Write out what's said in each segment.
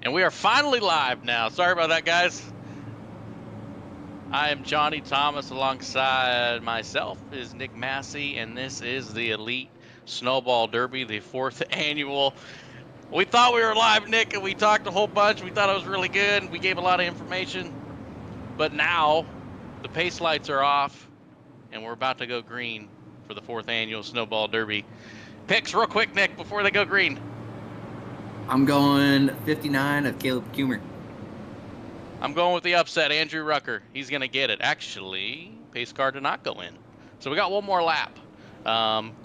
And we are finally live now. Sorry about that, guys. I am Johnny Thomas. Alongside myself is Nick Massey, and this is the Elite Snowball Derby, the 4th annual. We thought we were live, Nick, and we talked a whole bunch. We thought it was really good. We gave a lot of information. But now the pace lights are off, and we're about to go green for the 4th annual Snowball Derby. Picks real quick, Nick, before they go green. I'm going 59 of Caleb Kumer. I'm going with the upset, Andrew Rucker. He's going to get it. Actually, pace car did not go in. So we got one more lap.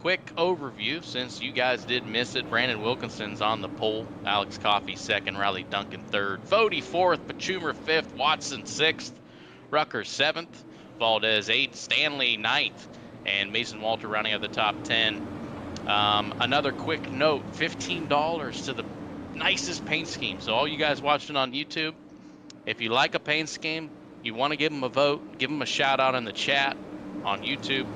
Quick overview, since you guys did miss it. Brandon Wilkinson's on the pole. Alex Coffey second. Riley Duncan third. Fody fourth. Pachumer fifth. Watson sixth. Rucker seventh. Valdez eighth. Stanley ninth. And Mason Walter rounding out the top 10. Another quick note, $15 to the nicest paint scheme. So all you guys watching on YouTube, if you like a paint scheme, you want to give them a vote, give them a shout out in the chat on YouTube,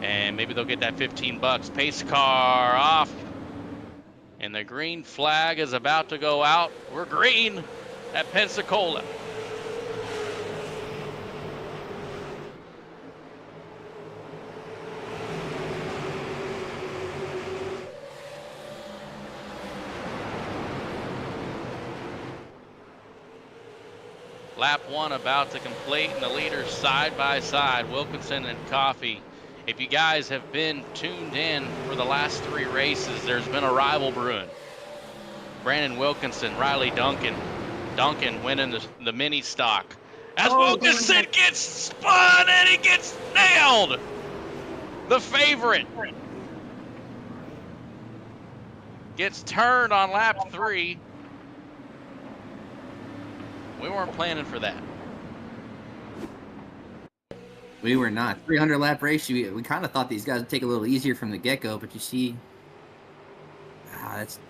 and maybe they'll get that 15 bucks. Pace car off, and the green flag is about to go out. We're green at Pensacola. Lap one about to complete, and the leaders side by side, Wilkinson and Coffey. If you guys have been tuned in for the last 3 races, there's been a rival brewing. Brandon Wilkinson, Riley Duncan. Duncan winning the mini stock. As Wilkinson gets spun and he gets nailed. The favorite gets turned on lap 3. We weren't planning for that. We were not. 300 lap race. We kind of thought these guys would take a little easier from the get-go, but you see,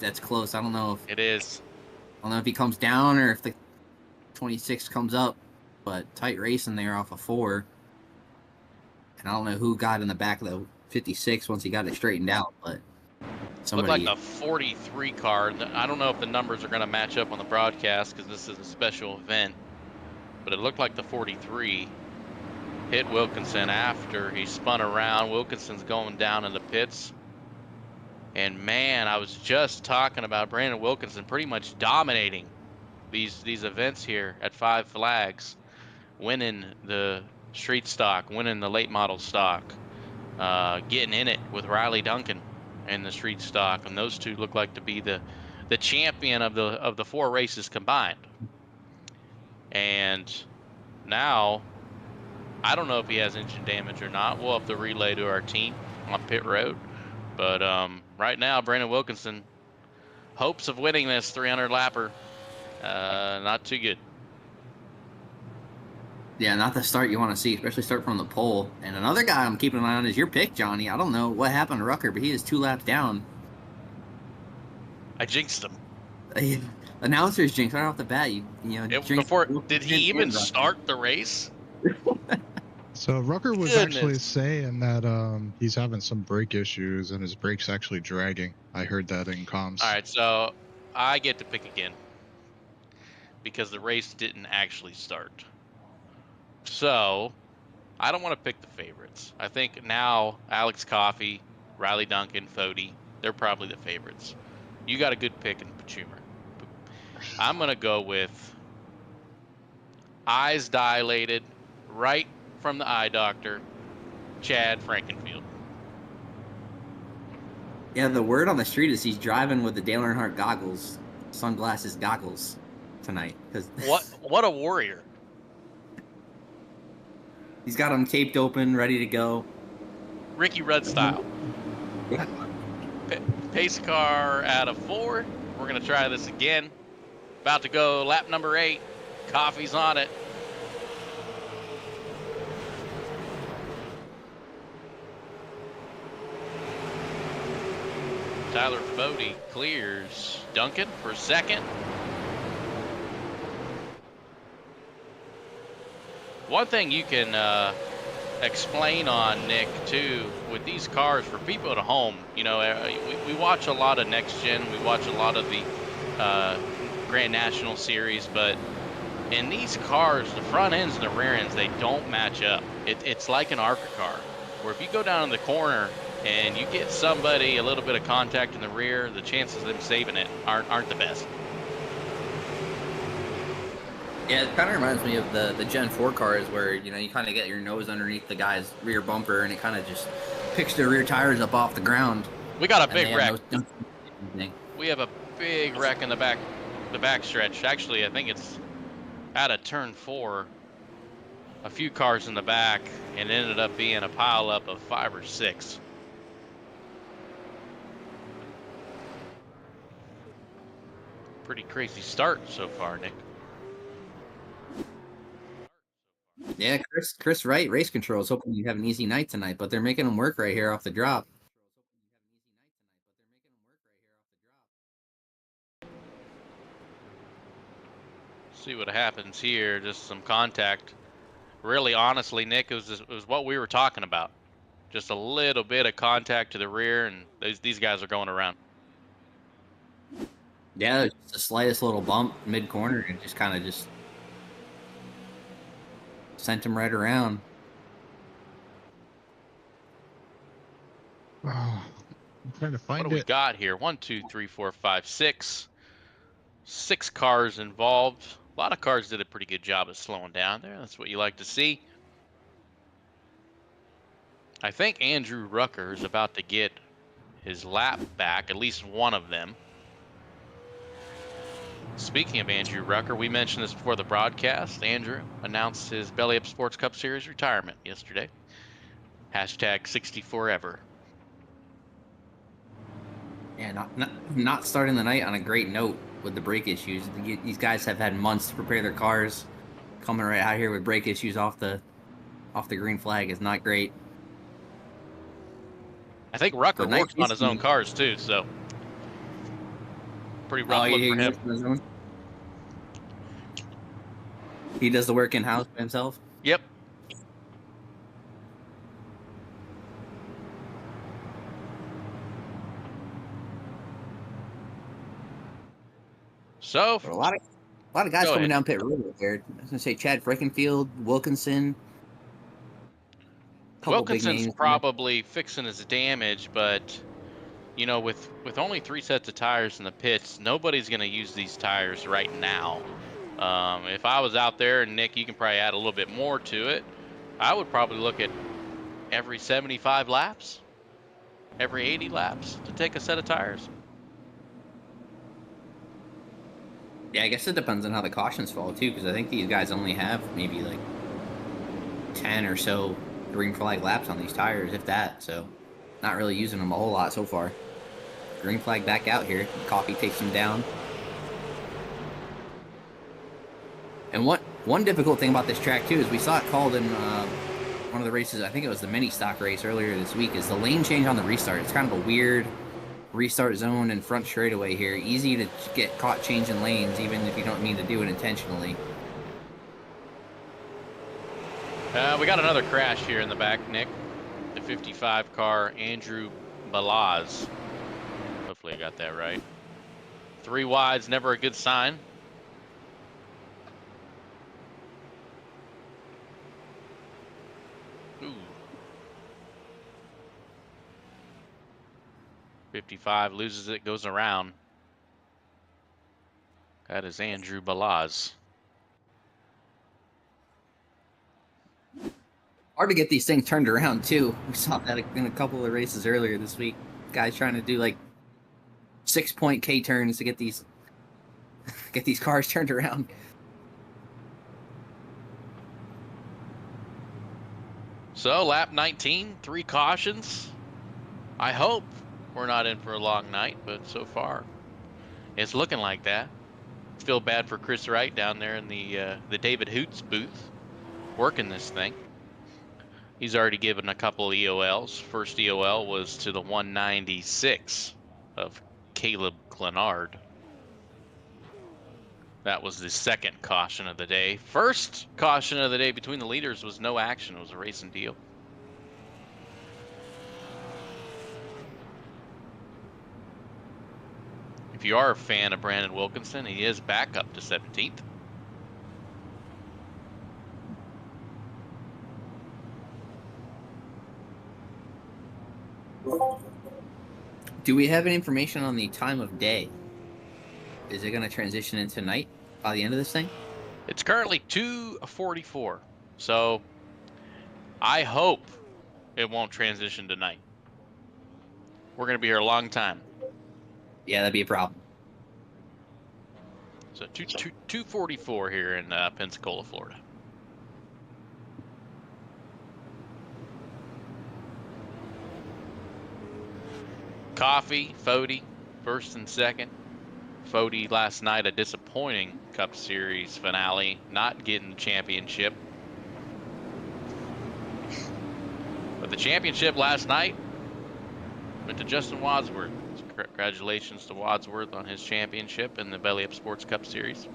that's close. I don't know if it is. I don't know if he comes down or if the 26 comes up, but tight racing there off of 4. And I don't know who got in the back of the 56 once he got it straightened out, but somebody. Looked like the 43 car. I don't know if the numbers are going to match up on the broadcast because this is a special event, but it looked like the 43 hit Wilkinson after he spun around. Wilkinson's going down in the pits. And man, I was just talking about Brandon Wilkinson pretty much dominating these events here at 5 Flags, winning the street stock, winning the late model stock, getting in it with Riley Duncan and the street stock, and those two look like to be the champion of the 4 races combined. And now I don't know if he has engine damage or not. We'll have to relay to our team on pit road. But right now, Brandon Wilkinson, hopes of winning this 300 lapper, not too good. Yeah, not the start you want to see, especially start from the pole. And another guy I'm keeping an eye on is your pick, Johnny. I don't know what happened to Rucker, but he is 2 laps down. I jinxed him. Announcers jinx right off the bat. Did he even start the race? So Rucker was actually saying that he's having some brake issues and his brake's actually dragging. I heard that in comms. All right, so I get to pick again because the race didn't actually start. So I don't want to pick the favorites. I think now Alex Coffey, Riley Duncan, Fody, they're probably the favorites. You got a good pick in Pachumer. I'm going to go with eyes dilated, right from the eye doctor, Chad Frankenfield. Yeah, the word on the street is he's driving with the Dale Earnhardt sunglasses goggles tonight. What a warrior. He's got them taped open, ready to go. Ricky Rudd style. Pace car out of 4. We're going to try this again. About to go lap number 8. Coffee's on it. Tyler Fody clears Duncan for second. One thing you can explain on, Nick, too, with these cars for people at home, you know, we watch a lot of next gen. We watch a lot of the Grand National Series, but in these cars, the front ends and the rear ends, they don't match up. It's like an ARCA car, where if you go down in the corner and you get somebody a little bit of contact in the rear, the chances of them saving it aren't the best. Yeah, it kind of reminds me of the Gen 4 cars where, you know, you kind of get your nose underneath the guy's rear bumper and it kind of just picks their rear tires up off the ground. We got a big wreck. No We have a big wreck in the back stretch. Actually, I think it's out of turn 4. A few cars in the back, and it ended up being a pileup of 5 or 6. Pretty crazy start so far, Nick. Yeah, Chris Wright, Race Control, is hoping you have an easy night tonight, but they're making him work right here off the drop. See what happens here. Just some contact. Really, honestly, Nick, it was what we were talking about. Just a little bit of contact to the rear, and these guys are going around. Yeah, just the slightest little bump mid-corner and just kind of just sent him right around. Oh, I'm trying to find What do we got here? 1, 2, 3, 4, 5, 6. 6 cars involved. A lot of cars did a pretty good job of slowing down there. That's what you like to see. I think Andrew Rucker is about to get his lap back, at least one of them. Speaking of Andrew Rucker, we mentioned this before the broadcast. Andrew announced his Belly Up Sports Cup Series retirement yesterday. Hashtag 60forever. Yeah, not starting the night on a great note with the brake issues. These guys have had months to prepare their cars. Coming right out here with brake issues off the green flag is not great. I think Rucker works on his own cars too, so pretty rough look for him. He does the work in-house by himself? Yep. So a lot of guys coming down pit road there. I was gonna say Chad Frickenfield, Wilkinson. Wilkinson's probably fixing his damage, but you know, with only 3 sets of tires in the pits, nobody's going to use these tires right now. If I was out there, and Nick, you can probably add a little bit more to it, I would probably look at every 75 laps, every 80 laps to take a set of tires. Yeah, I guess it depends on how the cautions fall too, because I think these guys only have maybe like 10 or so green flag laps on these tires, if that. So, not really using them a whole lot so far. Green flag back out here. Coffee takes him down. And one difficult thing about this track too is we saw it called in one of the races. I think it was the mini stock race earlier this week. Is the lane change on the restart? It's kind of a weird restart zone and front straightaway here. Easy to get caught changing lanes, even if you don't mean to do it intentionally. We got another crash here in the back, Nick. The 55 car, Andrew Balaz. Hopefully I got that right. 3 wides, never a good sign. Ooh. 55 loses it, goes around. That is Andrew Balaz. Hard to get these things turned around too. We saw that in a couple of races earlier this week. Guys trying to do like 6-point K turns to get these cars turned around. So lap 19, 3 cautions. I hope we're not in for a long night, but so far it's looking like that. Feel bad for Chris Wright down there in the David Hoots booth working this thing. He's already given a couple EOLs. First EOL was to the 196 of Caleb Clenard. That was the second caution of the day. First caution of the day between the leaders was no action. It was a racing deal. If you are a fan of Brandon Wilkinson, he is back up to 17th. Do we have any information on the time of day? Is it going to transition into night by the end of this thing? It's currently 2:44, so I hope it won't transition to night. We're going to be here a long time. Yeah, that'd be a problem. So 2:44 here in Pensacola, Florida. Coffee, Fody, first and second. Fody last night, a disappointing Cup Series finale, not getting the championship. But the championship last night went to Justin Wadsworth. Congratulations to Wadsworth on his championship in the Belly Up Sports Cup Series.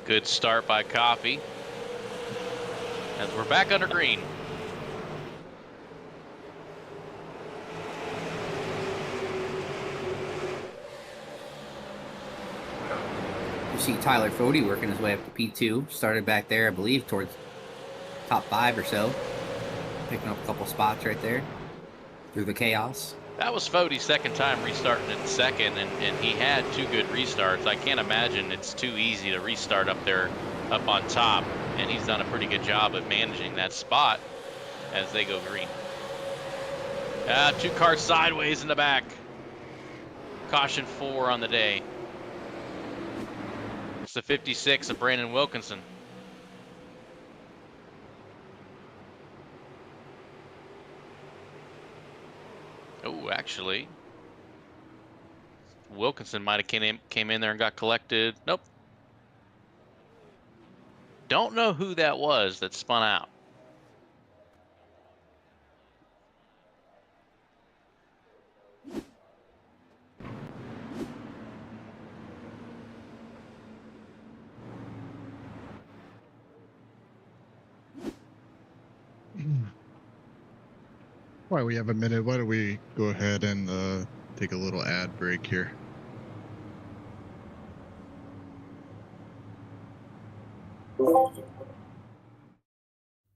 Good start by Coffee. As we're back under green. You see Tyler Fody working his way up to P2. Started back there, I believe, towards top 5 or so. Picking up a couple spots right there through the chaos. That was Fody's second time restarting in second, and he had 2 good restarts. I can't imagine it's too easy to restart up there, up on top, and he's done a pretty good job of managing that spot as they go green. 2 cars sideways in the back. Caution 4 on the day. It's the 56 of Brandon Wilkinson. Oh, actually, Wilkinson might have came in there and got collected. Nope. Don't know who that was that spun out. While we have a minute, why don't we go ahead and take a little ad break here?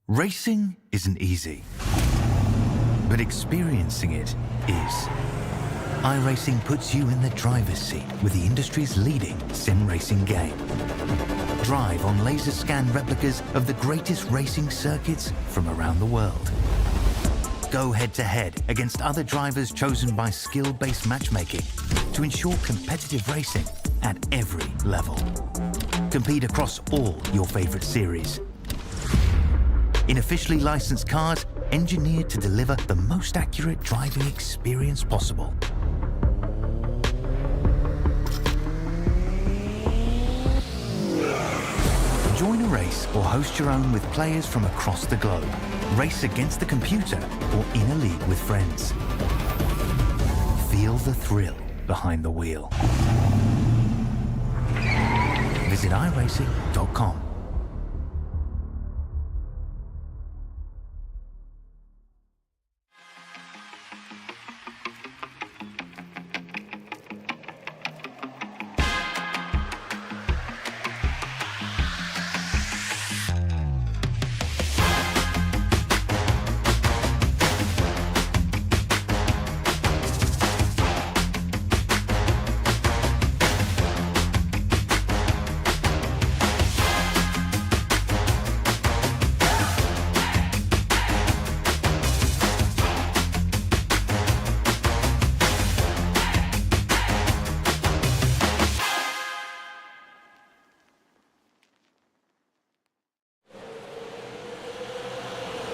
Racing isn't easy, but experiencing it is. iRacing puts you in the driver's seat with the industry's leading sim racing game. Drive on laser scan replicas of the greatest racing circuits from around the world. Go head-to-head against other drivers chosen by skill-based matchmaking to ensure competitive racing at every level. Compete across all your favorite series. In officially licensed cars, engineered to deliver the most accurate driving experience possible. Join a race or host your own with players from across the globe. Race against the computer or in a league with friends. Feel the thrill behind the wheel. Visit iRacing.com.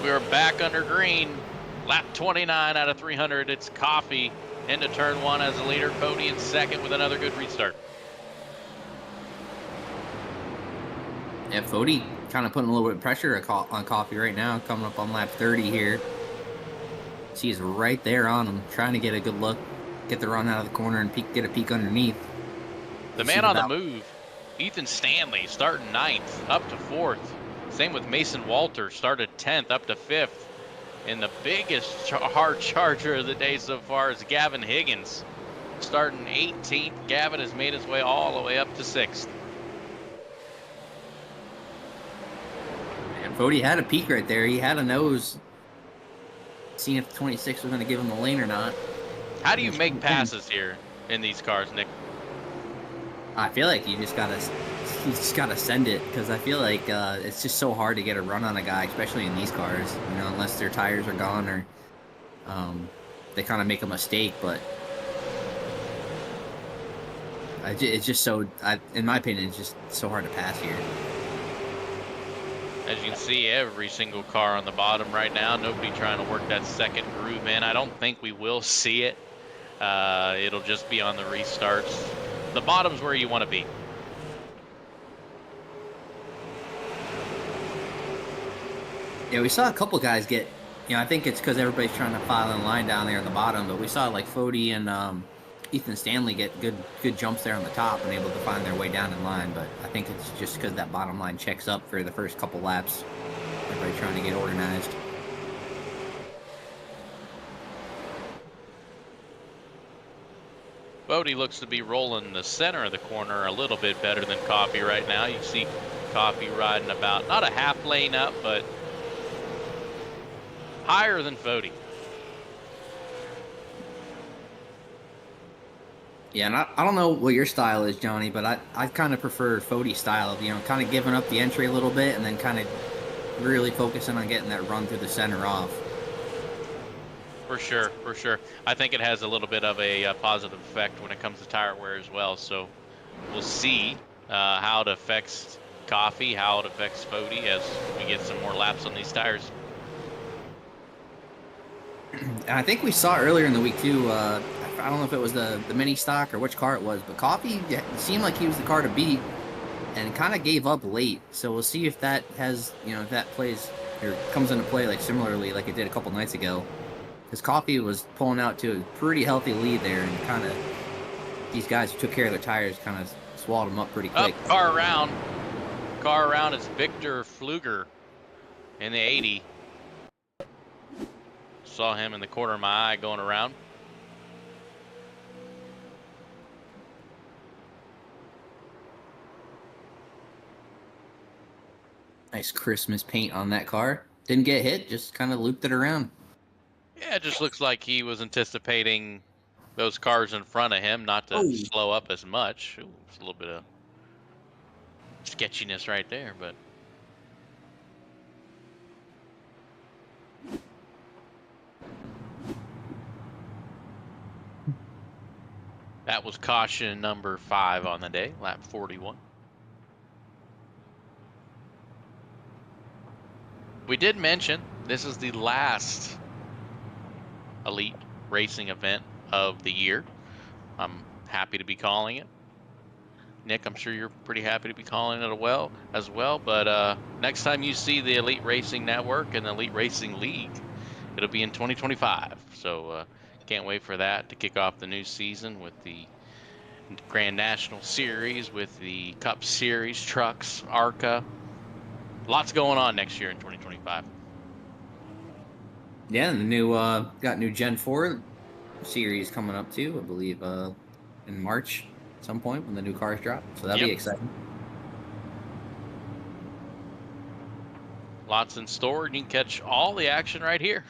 We are back under green. Lap 29 out of 300. It's Coffee into turn 1 as a leader. Cody in second with another good restart. Yeah, Fody kind of putting a little bit of pressure on Coffee right now, coming up on lap 30 here. She's right there on him, trying to get a good look, get the run out of the corner and get a peek underneath. The man on the move, Ethan Stanley, starting 9th, up to 4th. Same with Mason Walter, started 10th up to 5th. And the biggest hard charger of the day so far is Gavin Higgins. Starting 18th, Gavin has made his way all the way up to 6th. And Fody had a peek right there. He had a nose, seeing if the 26 was going to give him the lane or not. How do you make passes here in these cars, Nick? I feel like you just gotta send it, because I feel like it's just so hard to get a run on a guy, especially in these cars. You know, unless their tires are gone or they kind of make a mistake. But it's just so, in my opinion, it's just so hard to pass here. As you can see, every single car on the bottom right now, nobody trying to work that second groove in. I don't think we will see it. It'll just be on the restarts. The bottom's where you want to be. Yeah, we saw a couple guys get, I think it's because everybody's trying to file in line down there at the bottom, but we saw like Fody and Ethan Stanley get good jumps there on the top and able to find their way down in line. But I think it's just because that bottom line checks up for the first couple laps. Everybody trying to get organized. Bodie looks to be rolling the center of the corner a little bit better than Coffee right now. You see Coffee riding about, not a half lane up, but higher than Bodie. Yeah, and I don't know what your style is, Johnny, but I kind of prefer Fodie's style, kind of giving up the entry a little bit and then kind of really focusing on getting that run through the center off. For sure, for sure. I think it has a little bit of a positive effect when it comes to tire wear as well. So we'll see how it affects Coffee, how it affects Fody as we get some more laps on these tires. And I think we saw earlier in the week too, I don't know if it was the mini stock or which car it was, but Coffee seemed like he was the car to beat and kind of gave up late. So we'll see if that has, if that plays or comes into play like similarly like it did a couple nights ago. Because Coffee was pulling out to a pretty healthy lead there, and kind of these guys who took care of their tires kind of swallowed them up pretty quick. Car around. Car around is Victor Fluger in the 80. Saw him in the corner of my eye going around. Nice Christmas paint on that car. Didn't get hit, just kind of looped it around. Yeah, it just looks like he was anticipating those cars in front of him not to slow up as much. Ooh, it's a little bit of sketchiness right there, but that was caution number 5 on the day, lap 41. We did mention this is the last elite racing event of the year. I'm happy to be calling it. Nick, I'm sure you're pretty happy to be calling it as well. But next time you see the Elite Racing Network and the Elite Racing League, it'll be in 2025. So can't wait for that to kick off the new season with the Grand National Series, with the Cup Series, trucks, ARCA. Lots going on next year in 2025. Yeah, and the new got new Gen 4 series coming up too, I believe, in March at some point when the new cars drop. So that'll be exciting. Lots in store, and you can catch all the action right here.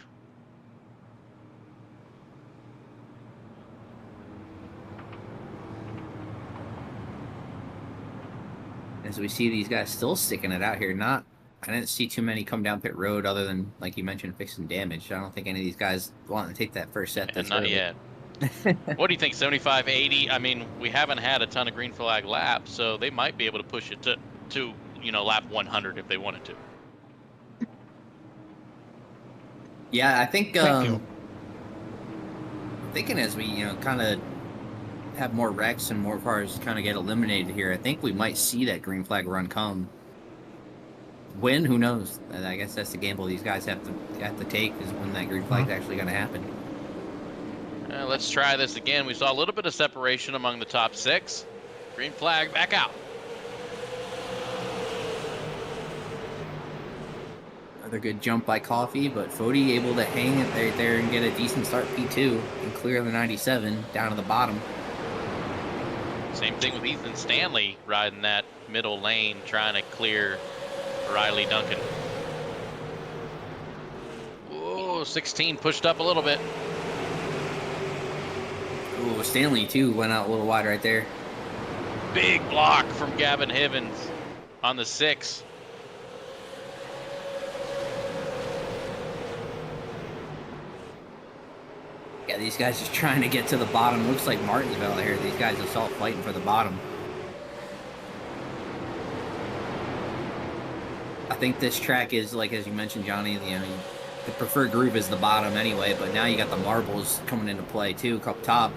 As we see these guys still sticking it out here, I didn't see too many come down pit road other than, like you mentioned, fixing damage. I don't think any of these guys want to take that first set. Not yet. What do you think, 75, 80? I mean, we haven't had a ton of green flag laps, so they might be able to push it to lap 100 if they wanted to. Yeah, I think thinking as we, kind of have more wrecks and more cars kind of get eliminated here, I think we might see that green flag run come. When, who knows? I guess that's the gamble these guys have to take, is when that green flag's actually going to happen. Let's try this again. We saw a little bit of separation among the top 6. Green flag back out. Another good jump by Coffee, but Fody able to hang it right there and get a decent start P2 and clear the 97 down to the bottom. Same thing with Ethan Stanley riding that middle lane, trying to clear Riley Duncan. Whoa, 16 pushed up a little bit. Ooh, Stanley too went out a little wide right there. Big block from Gavin Hivens on the 6. Yeah, these guys just trying to get to the bottom. Looks like Martinsville here. These guys are all fighting for the bottom. I think this track is, like, as you mentioned, Johnny, the preferred groove is the bottom anyway, but now you got the marbles coming into play too, up top.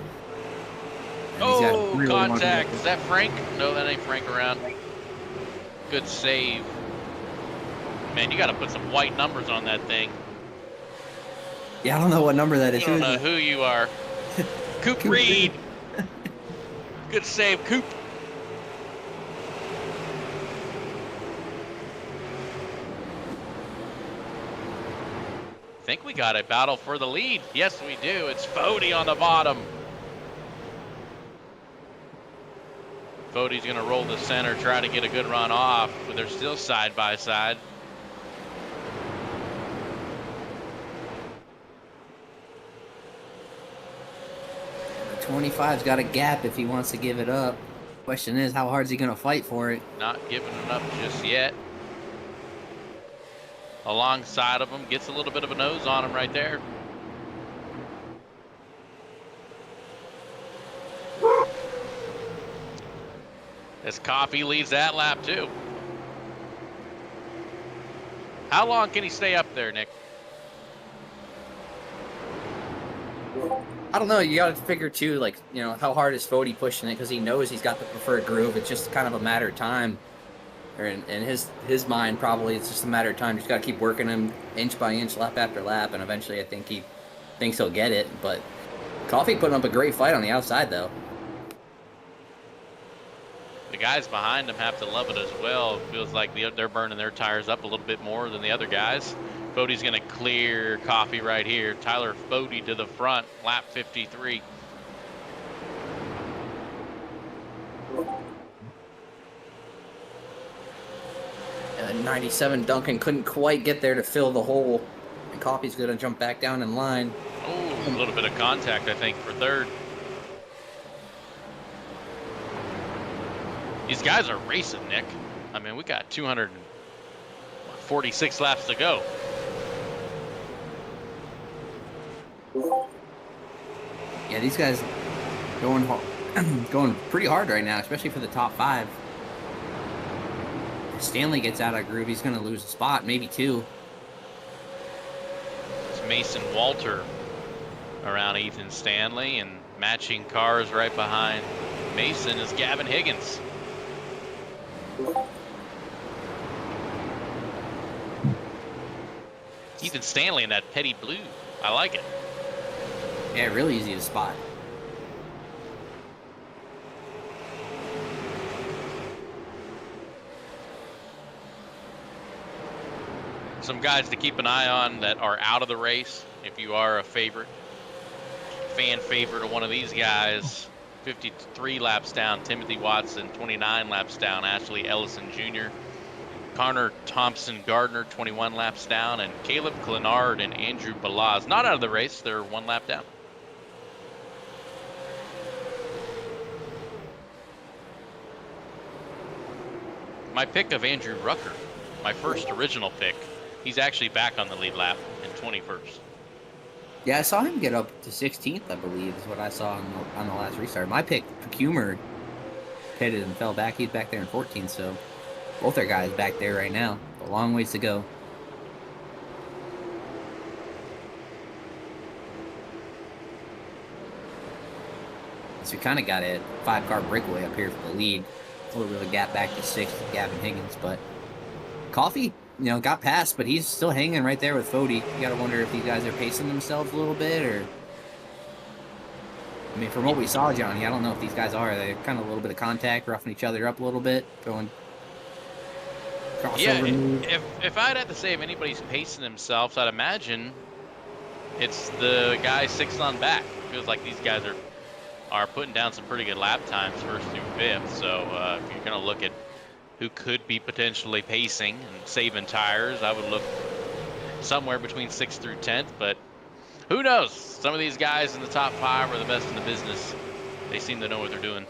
Oh, contact. Is that Frank? No, that ain't Frank around. Good save. Man, you got to put some white numbers on that thing. Yeah, I don't know what number that is. I don't know who you are. Coop Reed. Good save, Coop. I think we got a battle for the lead. Yes, we do. It's Fody on the bottom. Fody's going to roll the center, try to get a good run off, but they're still side by side. The 25's got a gap if he wants to give it up. Question is, how hard is he going to fight for it? Not giving it up just yet. Alongside of him, gets a little bit of a nose on him right there. As Coffee leads that lap too. How long can he stay up there, Nick? I don't know. You got to figure too, like, how hard is Fody pushing it, because he knows he's got the preferred groove. It's just kind of a matter of time. Or in his mind, probably it's just a matter of time. Just got to keep working him inch by inch, lap after lap, and eventually I think he thinks he'll get it. But Coffee putting up a great fight on the outside, though. The guys behind him have to love it as well. It feels like they're burning their tires up a little bit more than the other guys. Fody's going to clear Coffee right here. Tyler Fody to the front, lap 53. And 97 Duncan couldn't quite get there to fill the hole. And Coffee's going to jump back down in line. Oh, a little bit of contact, I think, for third. These guys are racing, Nick. I mean, we got 246 laps to go. Yeah, these guys going pretty hard right now, especially for the top 5. If Stanley gets out of groove, he's going to lose a spot, maybe 2. It's Mason Walter around Ethan Stanley, and matching cars right behind Mason is Gavin Higgins. Ethan Stanley in that petty blue. I like it. Yeah, really easy to spot. Some guys to keep an eye on that are out of the race. If you are a fan favorite of one of these guys, 53 laps down, Timothy Watson, 29 laps down, Ashley Ellison Jr., Connor Thompson Gardner, 21 laps down, and Caleb Clenard and Andrew Balaz, not out of the race, they're 1 lap down. My pick of Andrew Rucker, my first original pick, he's actually back on the lead lap in 21st. Yeah, I saw him get up to 16th, I believe, is what I saw on the last restart. My pick, Pecumer, pitted and fell back. He's back there in 14th, so both our guys back there right now. A long ways to go. So we kind of got a 5-car breakaway up here for the lead. A little bit of a gap back to 6th with Gavin Higgins, but Coffee, got past, but he's still hanging right there with Fody. You got to wonder if these guys are pacing themselves a little bit, or... I mean, from what we saw, Johnny, I don't know if these guys are. They're kind of a little bit of contact, roughing each other up a little bit, crossover move. If I'd have to say if anybody's pacing themselves, I'd imagine it's the guy 6 on back. Feels like these guys are putting down some pretty good lap times first through fifth. So if you're going to look at who could be potentially pacing and saving tires, I would look somewhere between 6th through 10th. But who knows? Some of these guys in the top 5 are the best in the business. They seem to know what they're doing.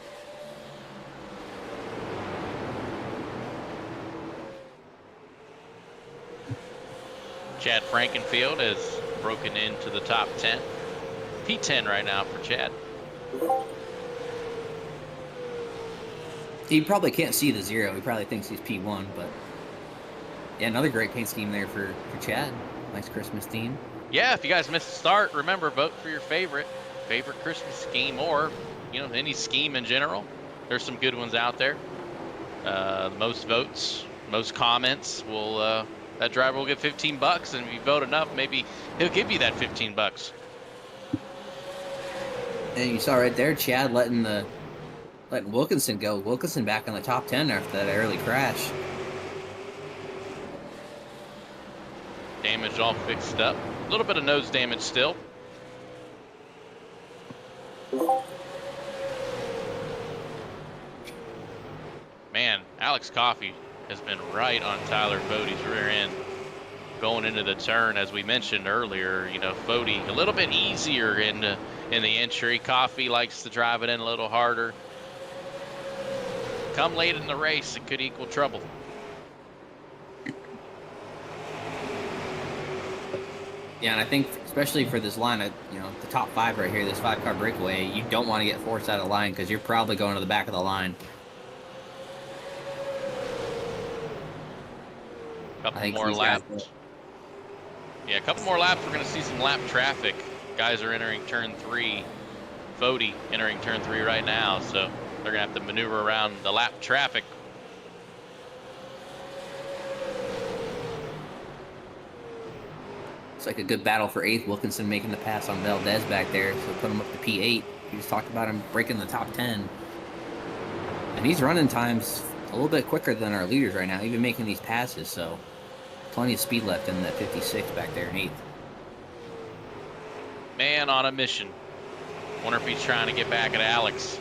Chad Frankenfield has broken into the top 10. P10 right now for Chad. He probably can't see the 0. He probably thinks he's P1, but yeah, another great paint scheme there for Chad. Nice Christmas theme. Yeah, if you guys missed the start, remember, vote for your favorite Christmas scheme, or any scheme in general. There's some good ones out there. The most votes, most comments will that driver will get $15, and if you vote enough, maybe he'll give you that $15. And you saw right there, Chad letting Wilkinson go. Wilkinson back in the top 10 after that early crash. Damage all fixed up. A little bit of nose damage still. Man, Alex Coffey has been right on Tyler Fode's rear end going into the turn. As we mentioned earlier, Fode a little bit easier in the entry. Coffey likes to drive it in a little harder. Come late in the race, it could equal trouble. Yeah, and I think especially for this line, the top 5 right here, this 5-car breakaway, you don't want to get forced out of line because you're probably going to the back of the line. Couple more laps. Yeah, a couple more laps. We're going to see some lap traffic. Guys are entering turn 3. Fode entering turn 3 right now, so they're going to have to maneuver around the lap traffic. It's like a good battle for 8th. Wilkinson making the pass on Valdez back there, so put him up to P8. We just talked about him breaking the top 10. And he's running times a little bit quicker than our leaders right now, even making these passes, so plenty of speed left in that 56 back there in 8th. Man on a mission. Wonder if he's trying to get back at Alex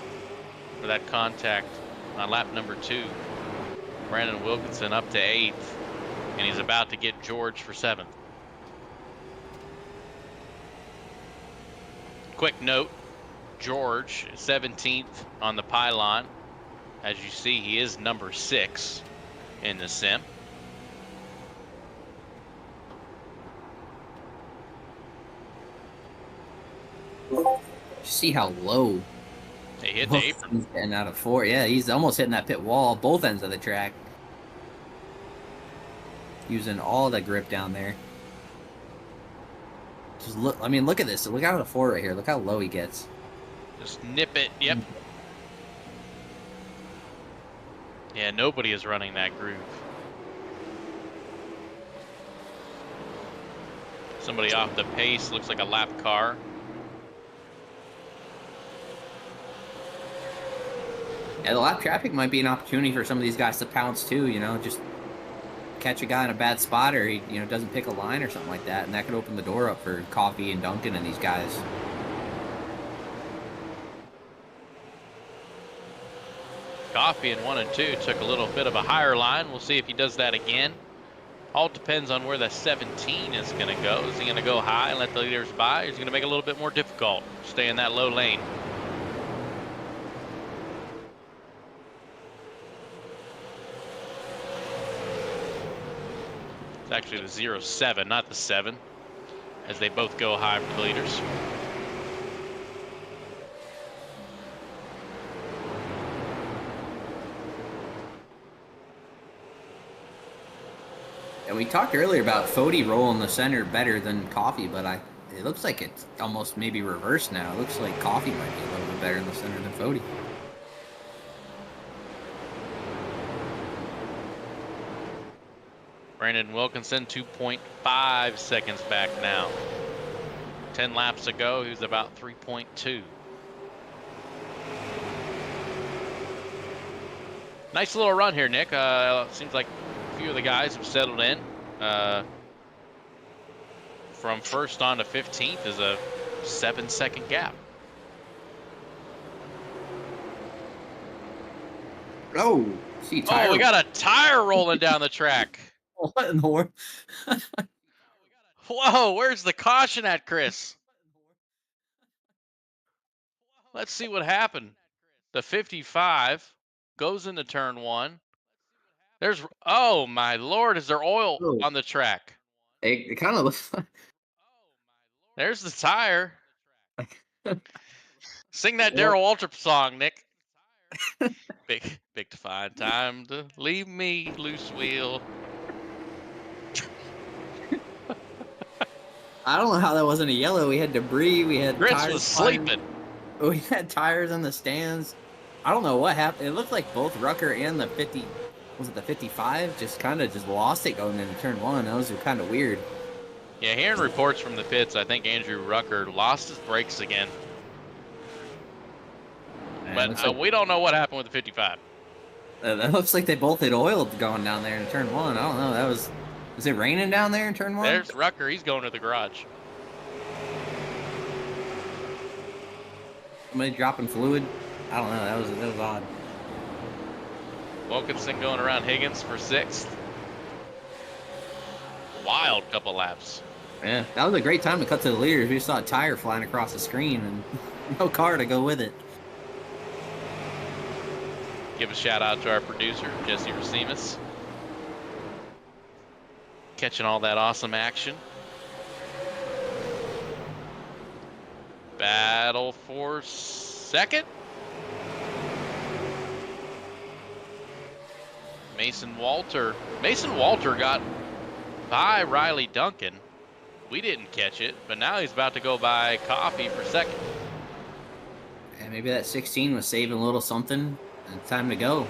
for that contact on lap number 2. Brandon Wilkinson up to 8th, and he's about to get George for 7th. Quick note, George 17th on the pylon. As you see, he is number 6 in the sim. See how low They hit the apron. And out of 4. Yeah, he's almost hitting that pit wall, both ends of the track. Using all the grip down there. Just look, look at this. Look out of 4 right here. Look how low he gets. Just nip it. Yep. Yeah, nobody is running that groove. Somebody off the pace. Looks like a lap car. Yeah, the lap traffic might be an opportunity for some of these guys to pounce too, just catch a guy in a bad spot, or he, doesn't pick a line or something like that, and that could open the door up for Coffey and Duncan and these guys. Coffey in 1 and 2 took a little bit of a higher line. We'll see if he does that again. All depends on where the 17 is going to go. Is he going to go high and let the leaders by? Or is he going to make it a little bit more difficult? Stay in that low lane. It's actually the 0-7, not the 7, as they both go high for the leaders. And we talked earlier about Fode rolling the center better than Coffey, but it looks like it's almost maybe reversed now. It looks like Coffey might be a little bit better in the center than Fode. Brandon Wilkinson 2.5 seconds back now. 10 laps ago, he was about 3.2. Nice little run here, Nick. Seems like few of the guys have settled in. From first on to 15th is a 7-second gap. Oh, see, tire. Oh, we got a tire rolling down the track. What in the world? Whoa, where's the caution at, Chris? Let's see what happened. The 55 goes into turn 1. There's, oh my Lord, is there oil Oh. on the track? It kind of looks like. There's the tire. Sing that Well- Darrell Waltrip song, Nick. Big to find time to leave me loose wheel. I don't know how that wasn't a yellow. We had debris. We had Chris tires was flying. sleeping. We had tires in the stands. I don't know what happened. It looked like both Rucker and the 50, was it the 55, just kind of just lost it going into turn 1. That was kind of weird. Yeah, hearing reports from the pits, I think Andrew Rucker lost his brakes again. Man, But like, we don't know what happened with the 55. that looks like they both had oil going down there in turn 1. I don't know. That was it raining down there in turn 1? There's Rucker. He's going to the garage. Somebody dropping fluid? I don't know. That was odd. Wilkinson going around Higgins for 6th. Wild couple laps. Yeah, that was a great time to cut to the leaders. We saw a tire flying across the screen and no car to go with it. Give a shout out to our producer, Jesse Racimus. Catching all that awesome action. Battle for 2nd. Mason Walter got by Riley Duncan. We didn't catch it, but now he's about to go by Coffee for 2nd. And maybe that 16 was saving a little something. And time to go.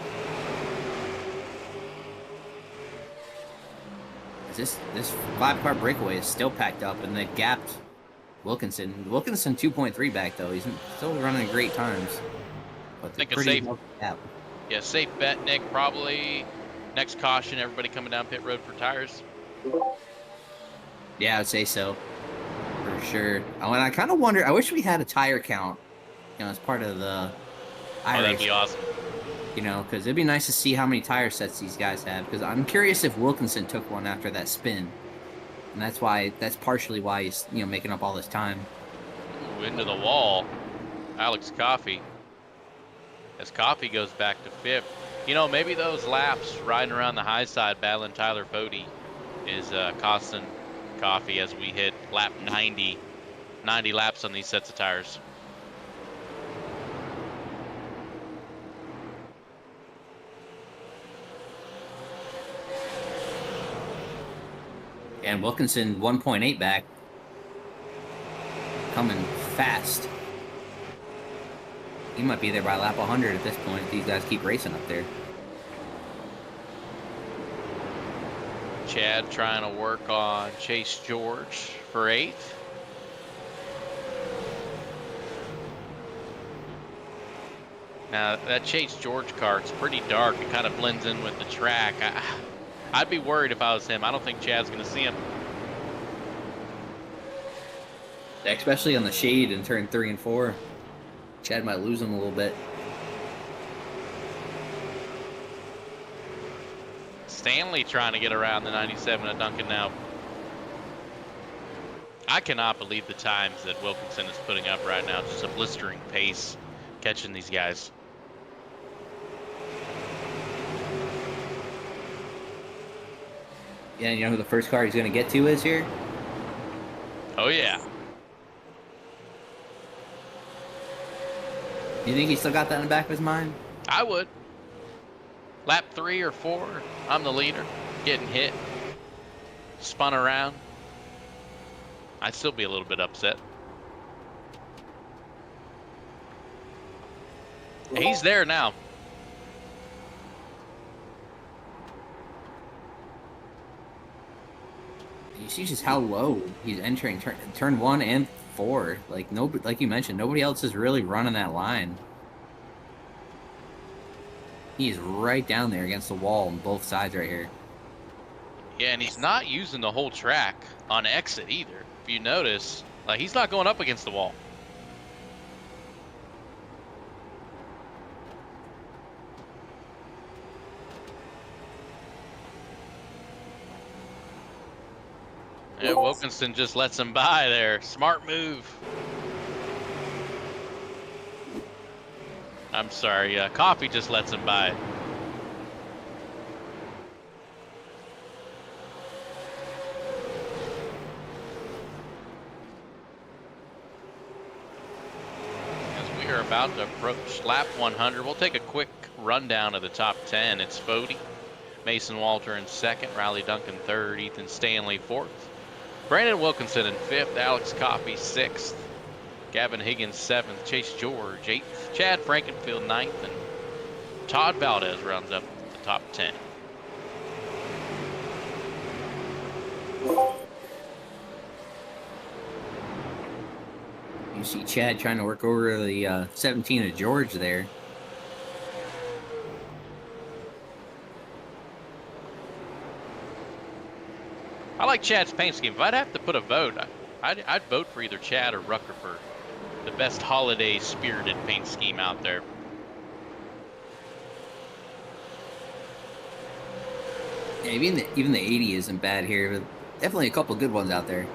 This 5-car breakaway is still packed up, and they've gapped Wilkinson. Wilkinson 2.3 back though. He's still running great times. But Think a pretty safe- gap. Yeah, safe bet, Nick. Probably next caution, everybody coming down pit road for tires. Yeah, I'd say so. For sure. And I kind of wonder, I wish we had a tire count, as part of the That'd be awesome. Because it'd be nice to see how many tire sets these guys have. Because I'm curious if Wilkinson took one after that spin. And that's partially why he's, making up all this time. Ooh, into the wall. Alex Coffey. As Coffey goes back to 5th. Maybe those laps riding around the high side battling Tyler Fody is costing Coffey as we hit lap 90 laps on these sets of tires. And Wilkinson 1.8 back. Coming fast. He might be there by lap 100 at this point if these guys keep racing up there. Chad trying to work on Chase George for 8th. Now, that Chase George kart's pretty dark. It kind of blends in with the track. I'd be worried if I was him. I don't think Chad's going to see him. Especially on the shade in turn 3 and 4. Chad might lose him a little bit. Stanley trying to get around the 97 of Duncan now. I cannot believe the times that Wilkinson is putting up right now. Just a blistering pace catching these guys. Yeah, you know who the first car he's going to get to is here? Oh, yeah. You think he still got that in the back of his mind? I would. Lap 3 or 4, I'm the leader. Getting hit. Spun around. I'd still be a little bit upset. He's there now. You see just how low he's entering turn 1 and 4. Like you mentioned, nobody else is really running that line. He's right down there against the wall on both sides right here. Yeah, and he's not using the whole track on exit either. If you notice, like he's not going up against the wall. Yeah, Wilkinson just lets him by there. Smart move. I'm sorry, Coffee just lets him by. As we are about to approach lap 100, we'll take a quick rundown of the top 10. It's Fody, Mason Walter in second, Riley Duncan third, Ethan Stanley fourth, Brandon Wilkinson in fifth, Alex Coffey sixth, Gavin Higgins seventh, Chase George eighth, Chad Frankenfield ninth, and Todd Valdez rounds up the top 10. You see Chad trying to work over the 17 of George there. I like Chad's paint scheme. If I'd have to put a vote, I'd vote for either Chad or Rucker for the best holiday spirited paint scheme out there. Yeah, even the 80 isn't bad here, but definitely a couple good ones out there.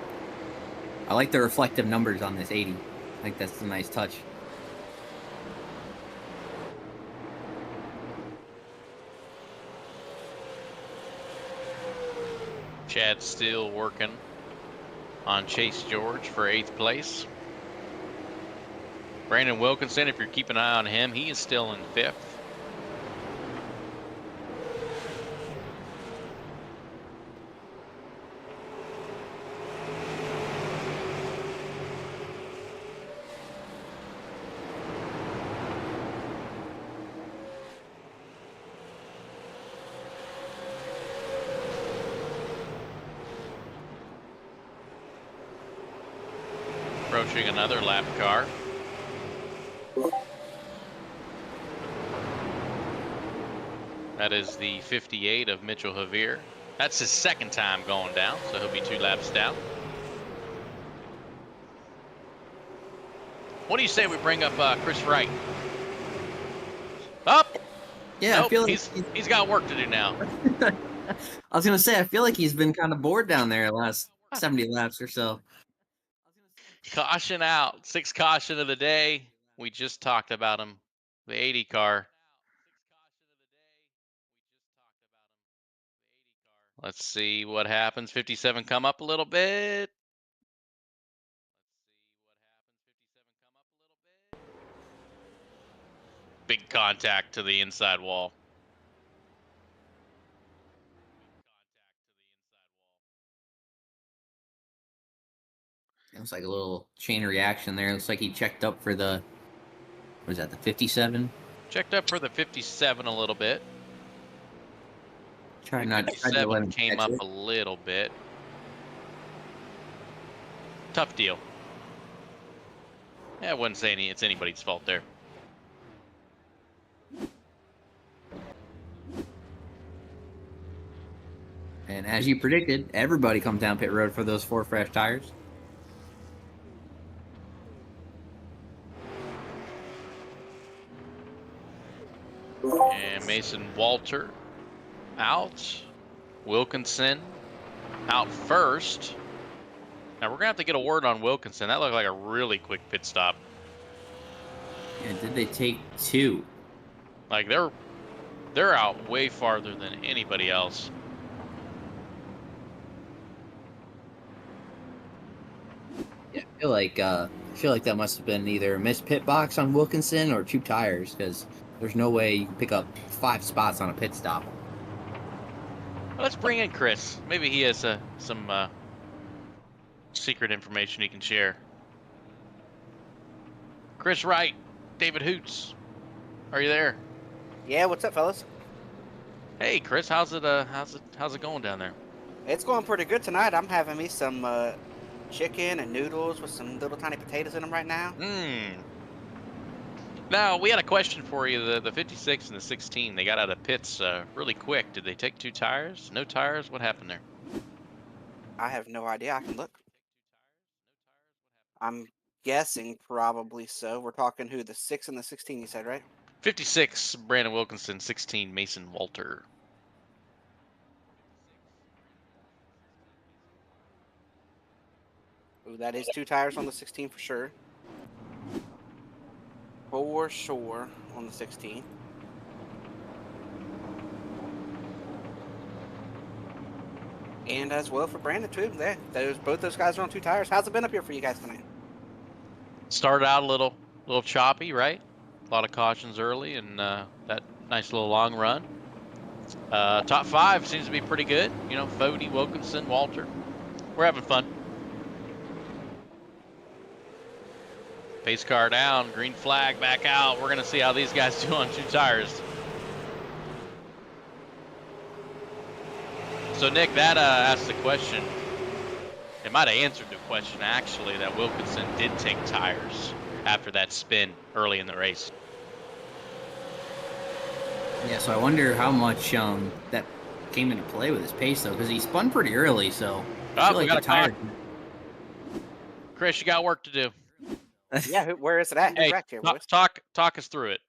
I like the reflective numbers on this 80. I think that's a nice touch. Chad still working on Chase George for 8th place. Brandon Wilkinson, if you're keeping an eye on him, he is still in 5th. Approaching another lap car. That is the 58 of Mitchell Javier. That's his second time going down, so he'll be 2 laps down. What do you say we bring up Chris Wright? Up! Yeah, Nope, I feel like he's got work to do now. I was gonna say I feel like he's been kind of bored down there the last 70 laps or so. Caution out. 6th caution of the day. We just talked about him. The 80 car. Let's see what happens. 57 come up a little bit. Big contact to the inside wall. It was like a little chain reaction there. It looks like he checked up for the, what was that, the 57? Checked up for the 57 a little bit. Tried to let 57 him came catch up it. a little bit. Tough deal. Yeah, I wouldn't say it's anybody's fault there. And as you predicted, everybody comes down pit road for those 4 fresh tires. And Mason Walter out. Wilkinson out first. Now we're gonna have to get a word on Wilkinson. That looked like a really quick pit stop. And did they take 2? Like they're out way farther than anybody else. Yeah, I feel like that must have been either a missed pit box on Wilkinson or 2 tires, because there's no way you can pick up 5 spots on a pit stop. Well, let's bring in Chris. Maybe he has some secret information he can share. Chris Wright, David Hoots, are you there? Yeah, what's up, fellas? Hey, Chris, how's it going down there? It's going pretty good tonight. I'm having me some chicken and noodles with some little tiny potatoes in them right now. Now, we had a question for you. The 56 and the 16, they got out of pits really quick. Did they take 2 tires? No tires? What happened there? I have no idea. I can look. I'm guessing probably so. We're talking who? The 6 and the 16, you said, right? 56, Brandon Wilkinson. 16, Mason Walter. Ooh, that is 2 tires on the 16 for sure. For sure on the 16. And as well for Brandon too. There, both those guys are on 2 tires. How's it been up here for you guys tonight? Started out a little choppy, right? A lot of cautions early, and that nice little long run. Top 5 seems to be pretty good. You know, Fody, Wilkinson, Walter. We're having fun. Pace car down, green flag back out. We're gonna see how these guys do on 2 tires. So Nick, that asked the question. It might have answered the question actually that Wilkinson did take tires after that spin early in the race. Yeah, so I wonder how much that came into play with his pace though, because he spun pretty early. So I feel we like got the a car. tire. Chris, you got work to do. Yeah, where is it at? Who's Hey, back here, boys? talk us through it.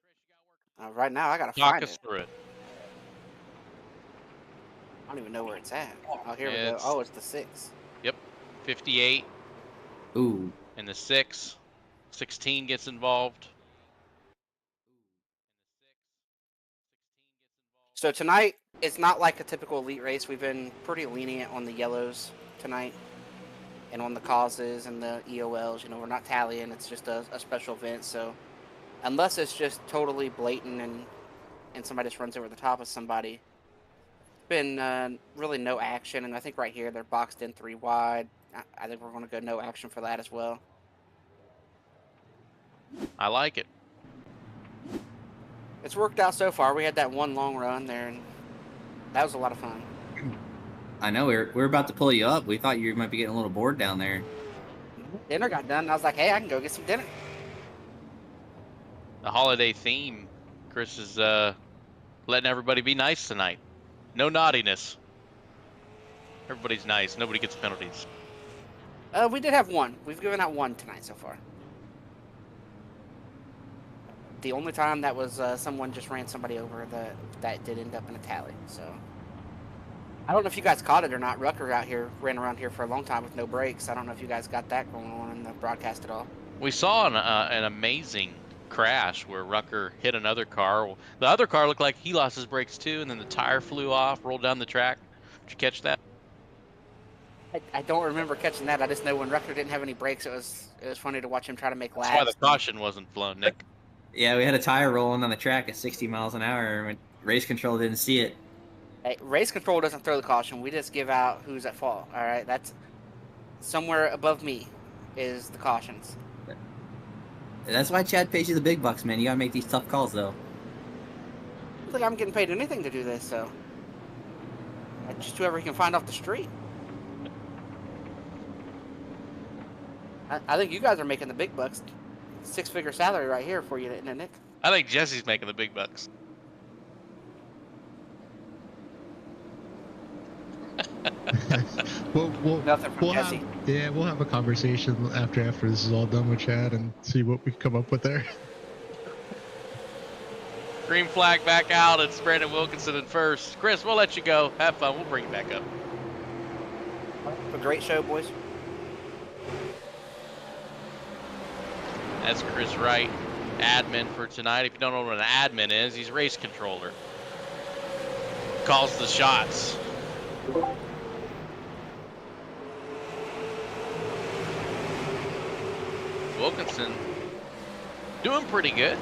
Right now, I gotta Talk find us it. through it. I don't even know where it's at. Oh, here we go. Oh, it's the 6. Yep, 58. Ooh. And the 6. 16 gets involved. So tonight, it's not like a typical elite race. We've been pretty lenient on the yellows tonight and on the causes and the EOLs. You know, we're not tallying. It's just a special event. So unless it's just totally blatant and somebody just runs over the top of somebody, been really no action. And I think right here they're boxed in 3 wide. I think we're going to go no action for that as well. I like it. It's worked out so far. We had that one long run there, and that was a lot of fun. I know we're about to pull you up. We thought you might be getting a little bored down there. Dinner got done, and I was like, hey, I can go get some dinner. The holiday theme. Chris is letting everybody be nice tonight. No naughtiness. Everybody's nice. Nobody gets penalties. We did have one. We've given out 1 tonight so far. The only time that was someone just ran somebody over that did end up in a tally. So I don't know if you guys caught it or not. Rucker out here ran around here for a long time with no brakes. I don't know if you guys got that going on in the broadcast at all. We saw an amazing crash where Rucker hit another car. The other car looked like he lost his brakes too, and then the tire flew off, rolled down the track. Did you catch that? I don't remember catching that. I just know when Rucker didn't have any brakes, it was funny to watch him try to make laps. That's why the caution wasn't flown, Nick. Yeah, we had a tire rolling on the track at 60 miles an hour, and race control didn't see it. Hey, race control doesn't throw the caution. We just give out who's at fault. All right, that's somewhere above me is the cautions. That's why Chad pays you the big bucks, man. You gotta make these tough calls, though. I don't think I'm getting paid anything to do this, so just whoever he can find off the street. I think you guys are making the big bucks. 6-figure salary right here for you, isn't it, Nick? I think Jesse's making the big bucks. Nothing from Jesse. We'll have a conversation after this is all done with Chad and see what we come up with there. Green flag back out. It's Brandon Wilkinson in first. Chris, we'll let you go. Have fun. We'll bring you back up. A great show, boys. That's Chris Wright, admin for tonight. If you don't know what an admin is, he's race controller. Calls the shots. Wilkinson doing pretty good.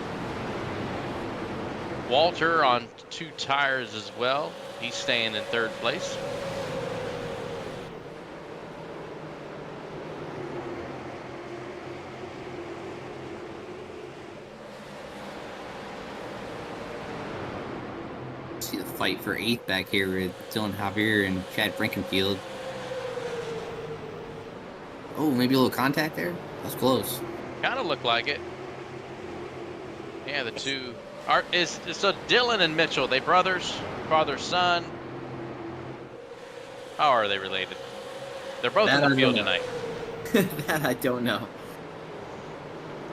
Walter on 2 tires as well. He's staying in 3rd place. See the fight for 8th back here with Dylan Javier and Chad Frankenfield. Oh, maybe a little contact there? That's close. Kind of looked like it. Yeah, the two are so Dylan and Mitchell, they brothers, father son. How are they related? They're both in That the I field don't tonight. know. That I don't know.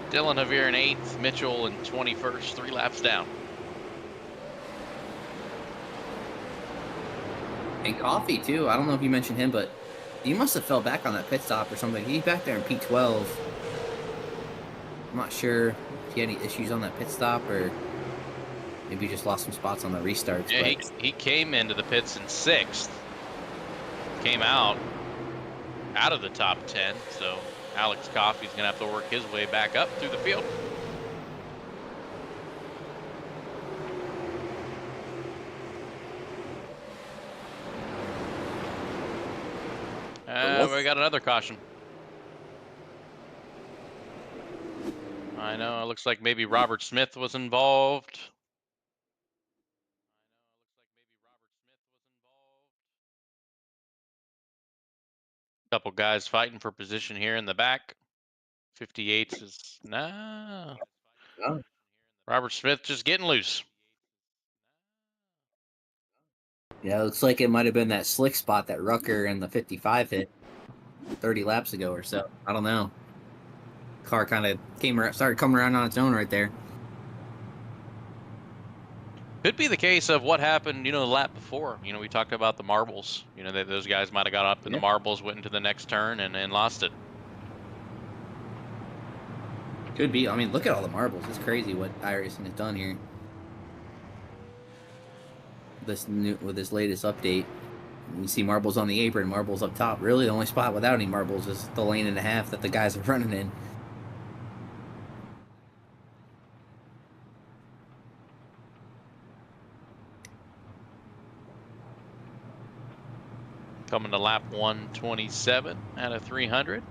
Dylan Javier in 8th, Mitchell in 21st, 3 laps down. And Coffee too. I don't know if you mentioned him, but he must have fell back on that pit stop or something. He's back there in P12. I'm not sure if he had any issues on that pit stop or maybe just lost some spots on the restarts. Yeah, but he came into the pits in 6th. Came out of the top 10, so Alex Coffey's going to have to work his way back up through the field. We got another caution. I know, it looks like maybe Robert Smith was involved. Couple guys fighting for position here in the back. 58 is nah. Oh. Robert Smith just getting loose. Yeah, it looks like it might have been that slick spot that Rucker and the 55 hit 30 laps ago or so. I don't know. Car kind of started coming around on its own right there. Could be the case of what happened, the lap before. We talked about the marbles. Those guys might have got up in the marbles, went into the next turn, and lost it. Could be. I mean, look at all the marbles. It's crazy what iRacing has done here. With this latest update, you see marbles on the apron, marbles up top. Really, the only spot without any marbles is the lane and a half that the guys are running in. Coming to lap 127 out of 300.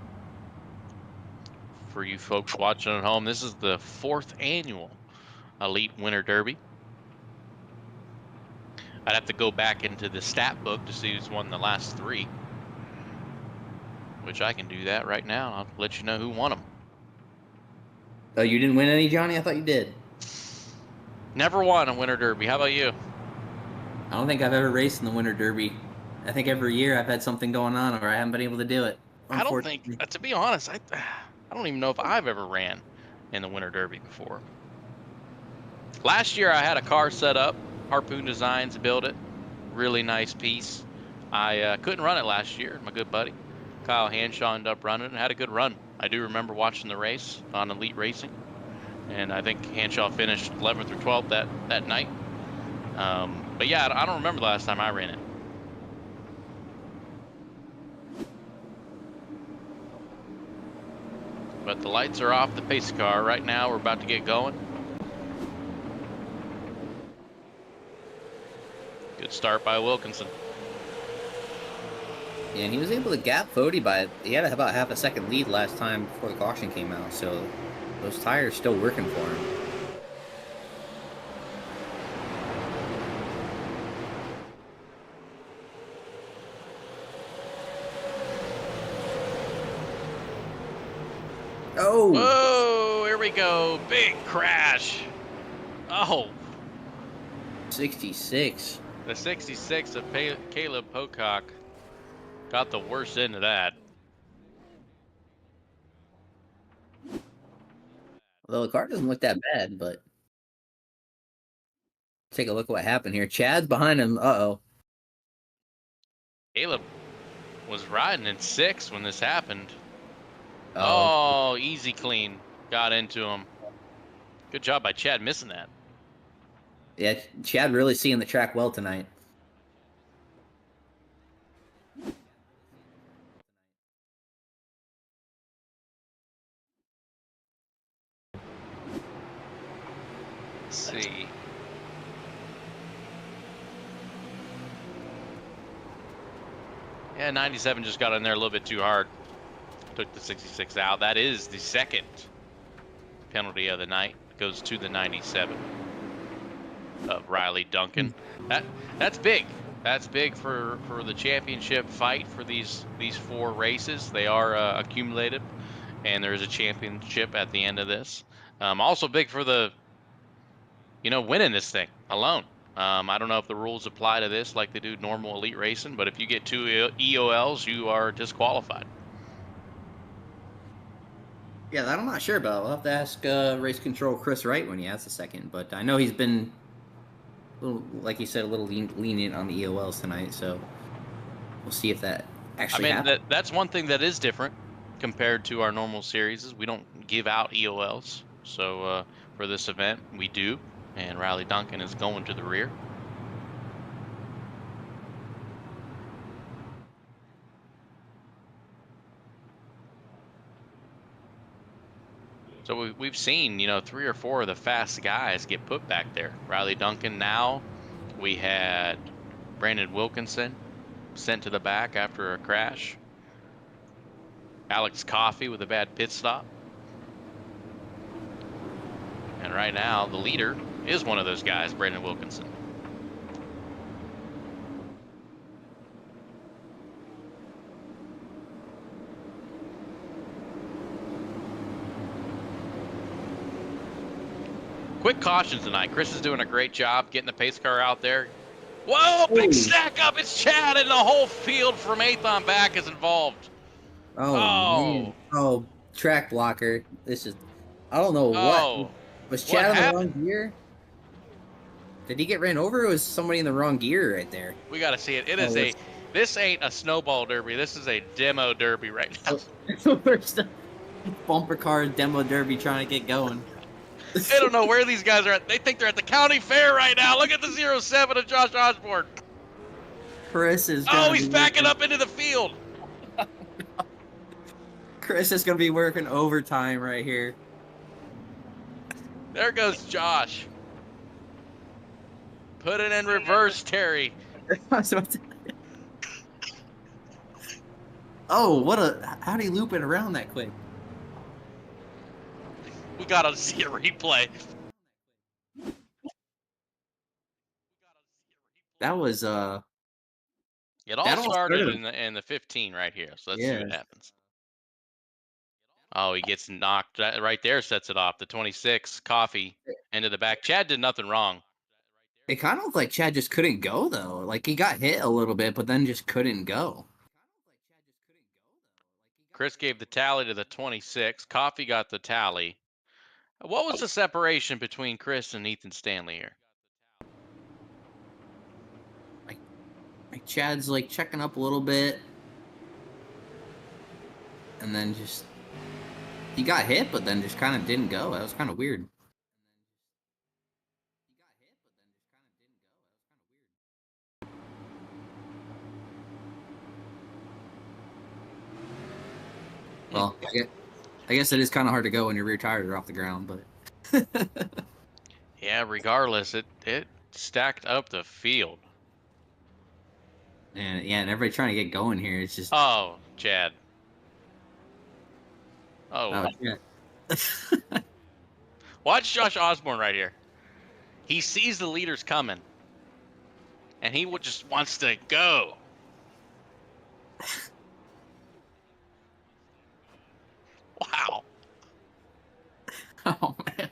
For you folks watching at home, this is the 4th annual Elite Winter Derby. I'd have to go back into the stat book to see who's won the last 3. Which I can do that right now. I'll let you know who won them. Oh, you didn't win any, Johnny? I thought you did. Never won a Winter Derby. How about you? I don't think I've ever raced in the Winter Derby. I think every year I've had something going on or I haven't been able to do it. I don't think, to be honest, I don't even know if I've ever ran in the Winter Derby before. Last year I had a car set up. Harpoon Designs built it. Really nice piece. I couldn't run it last year. My good buddy Kyle Hanshaw ended up running it and had a good run. I do remember watching the race on Elite Racing, and I think Hanshaw finished 11th or 12th that night. But yeah, I don't remember the last time I ran it. But the lights are off the pace car right now. We're about to get going. Good start by Wilkinson. Yeah, and he was able to gap Fody by, he had about half a second lead last time before the caution came out, so those tires still working for him. Oh! Whoa, here we go. Big crash. Oh. 66. The 66 of Caleb Pocock got the worst end of that. Although the car doesn't look that bad, but take a look at what happened here. Chad's behind him. Uh-oh. Caleb was riding in 6th when this happened. Oh, Easy clean. Got into him. Good job by Chad missing that. yeah, Chad really seeing the track well tonight. Let's see. Yeah, 97 just got in there a little bit too hard. Took the 66 out. That is the 2nd penalty of the night. Goes to the 97 of Riley Duncan. That's big. That's big for the championship fight for these 4 races. They are accumulated, and there is a championship at the end of this. Also big for the winning this thing alone. I don't know if the rules apply to this like they do normal elite racing, but if you get 2 EOLs, you are disqualified. Yeah, that I'm not sure about. We'll have to ask race control Chris Wright when he has a second. But I know he's been, a little, like you said, a little lenient on the EOLs tonight. So we'll see if that actually happens. That's one thing that is different compared to our normal series is we don't give out EOLs. So for this event, we do, and Riley Duncan is going to the rear. So we've seen, 3 or 4 of the fast guys get put back there. Riley Duncan now. We had Brandon Wilkinson sent to the back after a crash. Alex Coffey with a bad pit stop. And right now, the leader is one of those guys, Brandon Wilkinson. Quick cautions tonight. Chris is doing a great job getting the pace car out there. Whoa, big stack up. It's Chad, and the whole field from 8th on back is involved. Man. Oh, track blocker. This is, I don't know what. Was Chad in the wrong gear? Did he get ran over, or was somebody in the wrong gear right there? We got to see it. This ain't a snowball derby. This is a demo derby right now. First bumper car demo derby trying to get going. They don't know where these guys are at. They think they're at the county fair right now. Look at the 07 of Josh Osborne. Chris is. He's backing up into the field. Chris is going to be working overtime right here. There goes Josh. Put it in reverse, Terry. How'd he loop it around that quick? We gotta see a replay. That was It all started in the 15 right here. So let's see what happens. Oh, he gets knocked right there. Sets it off. The 26 Coffee into the back. Chad did nothing wrong. It kind of looked like Chad just couldn't go though. Like he got hit a little bit, but then just couldn't go. Chris gave the tally to the 26. Coffee got the tally. What was the separation between Chris and Ethan Stanley here? Like Chad's like checking up a little bit, and then just he got hit, but then just kind of didn't go. That was kind of weird. Well, I guess it is kind of hard to go when your rear tires are off the ground, but yeah, regardless, it stacked up the field. And everybody trying to get going here. It's just Chad. Yeah. Watch Josh Osborne right here. He sees the leaders coming, and he just wants to go. Wow. Oh man.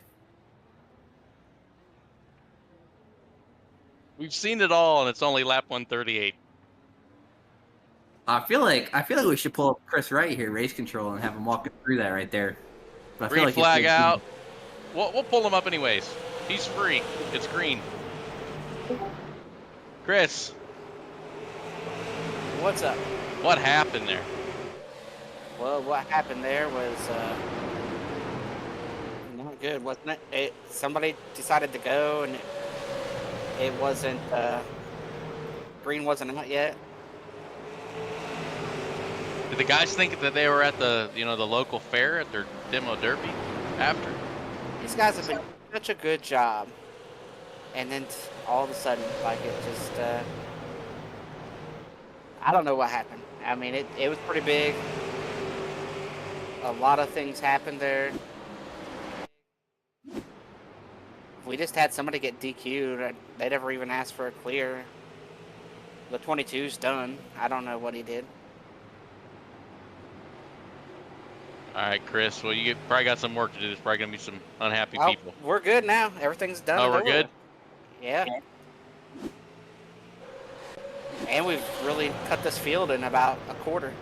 We've seen it all, and it's only lap 138. I feel like we should pull up Chris Wright here, race control, and have him walk through that right there. But Green flag out. We'll pull him up anyways. He's free. It's green. Chris. What's up? What happened there? Well, what happened there was not good, wasn't it? Somebody decided to go, and it wasn't green wasn't out yet. Did the guys think that they were at the the local fair at their demo derby after? These guys have been doing such a good job, and then all of a sudden, like it just I don't know what happened. I mean, it was pretty big. A lot of things happened there. We just had somebody get DQ'd. They never even asked for a clear. The 22's done. I don't know what he did. All right, Chris. Well, you probably got some work to do. There's probably gonna be some unhappy people. We're good now. Everything's done. Oh, we're good? Yeah. And we've really cut this field in about a quarter.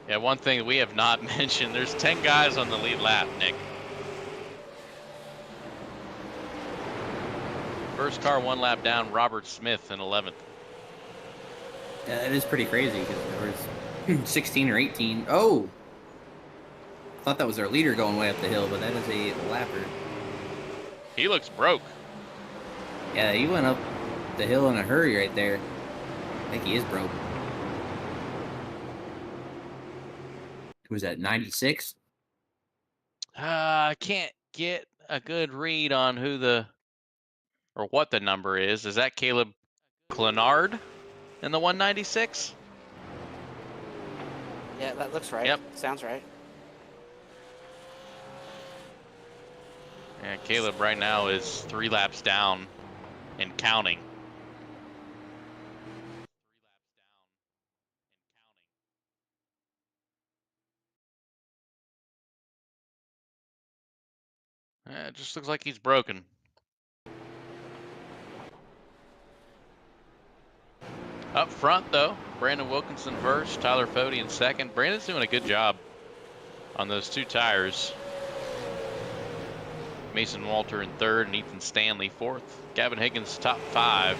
Yeah, one thing we have not mentioned, there's 10 guys on the lead lap, Nick. First car 1 lap down, Robert Smith in 11th. Yeah, that is pretty crazy because there was 16 or 18. Oh! I thought that was our leader going way up the hill, but that is a lapper. He looks broke. Yeah, he went up the hill in a hurry right there. I think he is broke. Who was that, 96? I can't get a good read on who or what the number is. Is that Caleb Clenard in the 196? Yeah, that looks right. Yep. Sounds right. Yeah, Caleb right now is 3 laps down and counting. It just looks like he's broken. Up front, though, Brandon Wilkinson first, Tyler Fody in second. Brandon's doing a good job on those 2 tires. Mason Walter in third and Ethan Stanley fourth. Gavin Higgins top 5.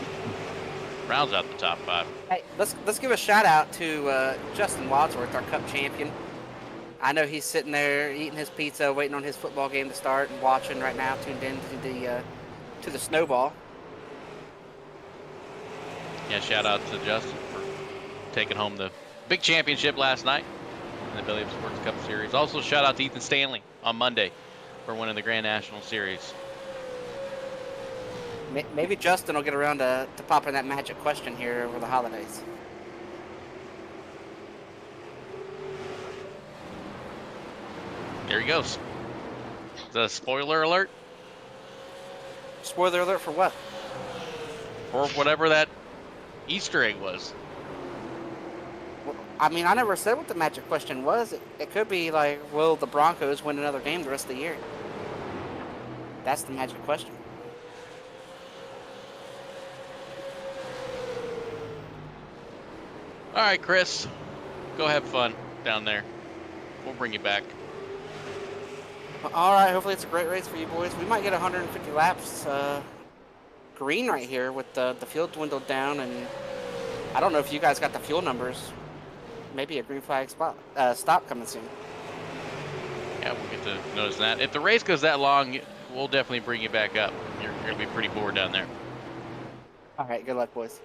Rounds out the top 5. Hey, let's give a shout out to Justin Wadsworth, our Cup champion. I know he's sitting there eating his pizza, waiting on his football game to start, and watching right now, tuned in to the snowball. Yeah, shout out to Justin for taking home the big championship last night in the Billy Up Sports Cup Series. Also, shout out to Ethan Stanley on Monday for winning the Grand National Series. Maybe Justin will get around to popping that magic question here over the holidays. There he goes. Is that a spoiler alert? Spoiler alert for what? Or whatever that Easter egg was. Well, I mean, I never said what the magic question was. It could be like, will the Broncos win another game the rest of the year? That's the magic question. All right, Chris, go have fun down there. We'll bring you back. All right, hopefully it's a great race for you boys. We might get 150 laps green right here with the field dwindled down, and I don't know if you guys got the fuel numbers. Maybe a green flag stop coming soon. Yeah, we'll get to notice that. If the race goes that long, we'll definitely bring you back up. You're going to be pretty bored down there. All right, good luck, boys.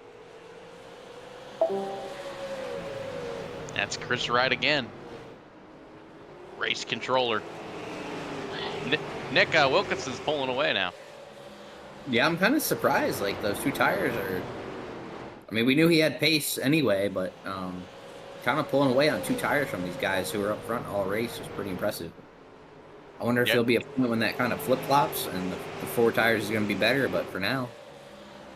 That's Chris Wright again. Race controller. Nick Wilkinson's pulling away now. Yeah, I'm kind of surprised. Like, those 2 tires are... I mean, we knew he had pace anyway, but kind of pulling away on 2 tires from these guys who were up front all race was pretty impressive. I wonder if there'll be a point when that kind of flip-flops and the 4 tires is going to be better, but for now,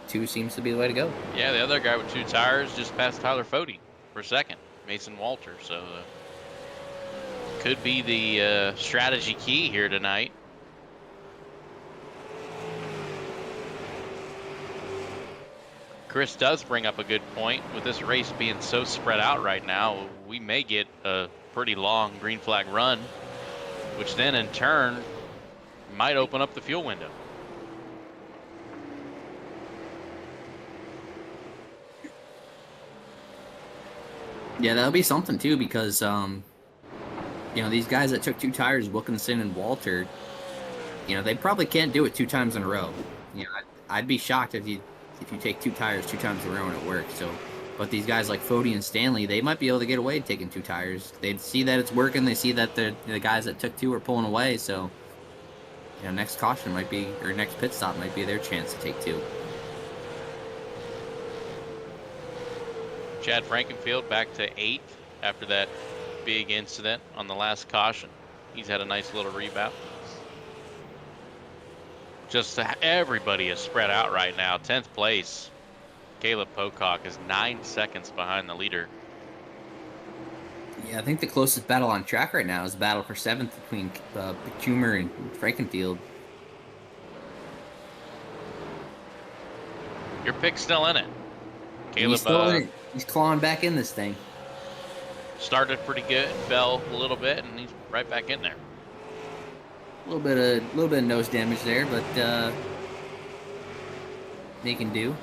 2 seems to be the way to go. Yeah, the other guy with 2 tires just passed Tyler Fody for second, Mason Walter. So could be the strategy key here tonight. Chris does bring up a good point. With this race being so spread out right now, we may get a pretty long green flag run, which then in turn might open up the fuel window. Yeah, that'll be something too, because you know, these guys that took 2 tires, Wilkinson and Walter, you know, they probably can't do it 2 times in a row. You know, I'd be shocked if you take 2 tires 2 times in a row and it works. So, but these guys like Fody and Stanley, they might be able to get away taking 2 tires. They'd see that it's working. They see that the guys that took 2 are pulling away. So, you know, next caution might be, or next pit stop might be their chance to take 2. Chad Frankenfield back to 8th after that big incident on the last caution. He's had a nice little rebound. Just everybody is spread out right now. 10th place, Caleb Pocock is 9 seconds behind the leader. Yeah, I think the closest battle on track right now is the battle for 7th between Kumer and Frankenfield. Your pick's still in it. He's still in it. He's clawing back in this thing. Started pretty good, fell a little bit, and he's right back in there. A little bit of nose damage there, but they can do.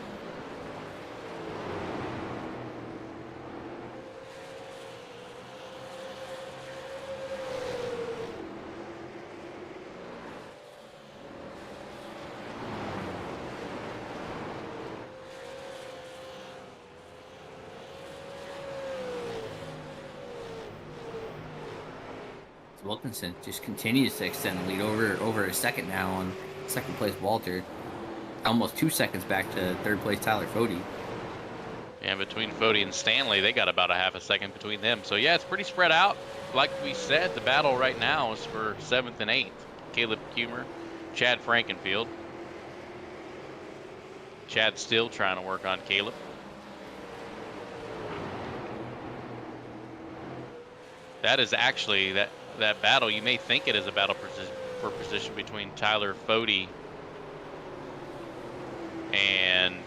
Wilkinson just continues to extend the lead over a second now on second place Walter. Almost 2 seconds back to third place Tyler Fody. And between Fody and Stanley, they got about a half a second between them. So yeah, it's pretty spread out. Like we said, the battle right now is for 7th and 8th. Caleb Kumer, Chad Frankenfield. Chad's still trying to work on Caleb. That is actually that battle. You may think it is a battle for position between Tyler Fody and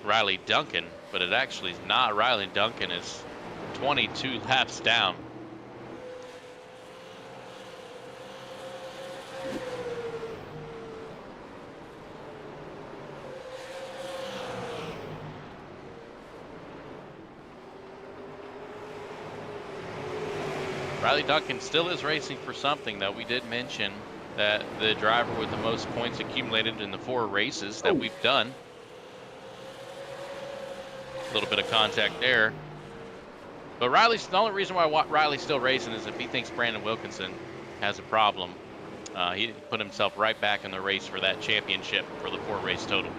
Riley Duncan, but it actually is not. Riley Duncan is 22 laps down. Riley Duncan still is racing for something, though. We did mention that the driver with the most points accumulated in the 4 races that we've done. A little bit of contact there. But the only reason why Riley's still racing is if he thinks Brandon Wilkinson has a problem. He put himself right back in the race for that championship for the 4 race total.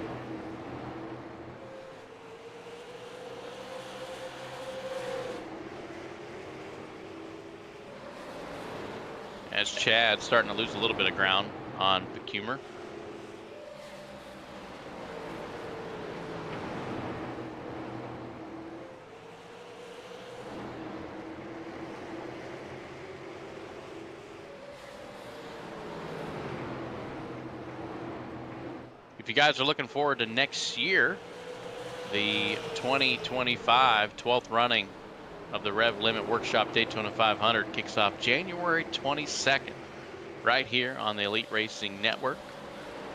As Chad's starting to lose a little bit of ground on Kumer. If you guys are looking forward to next year, the 2025 12th running of the Rev Limit Workshop Daytona 500 kicks off January 22nd right here on the Elite Racing Network.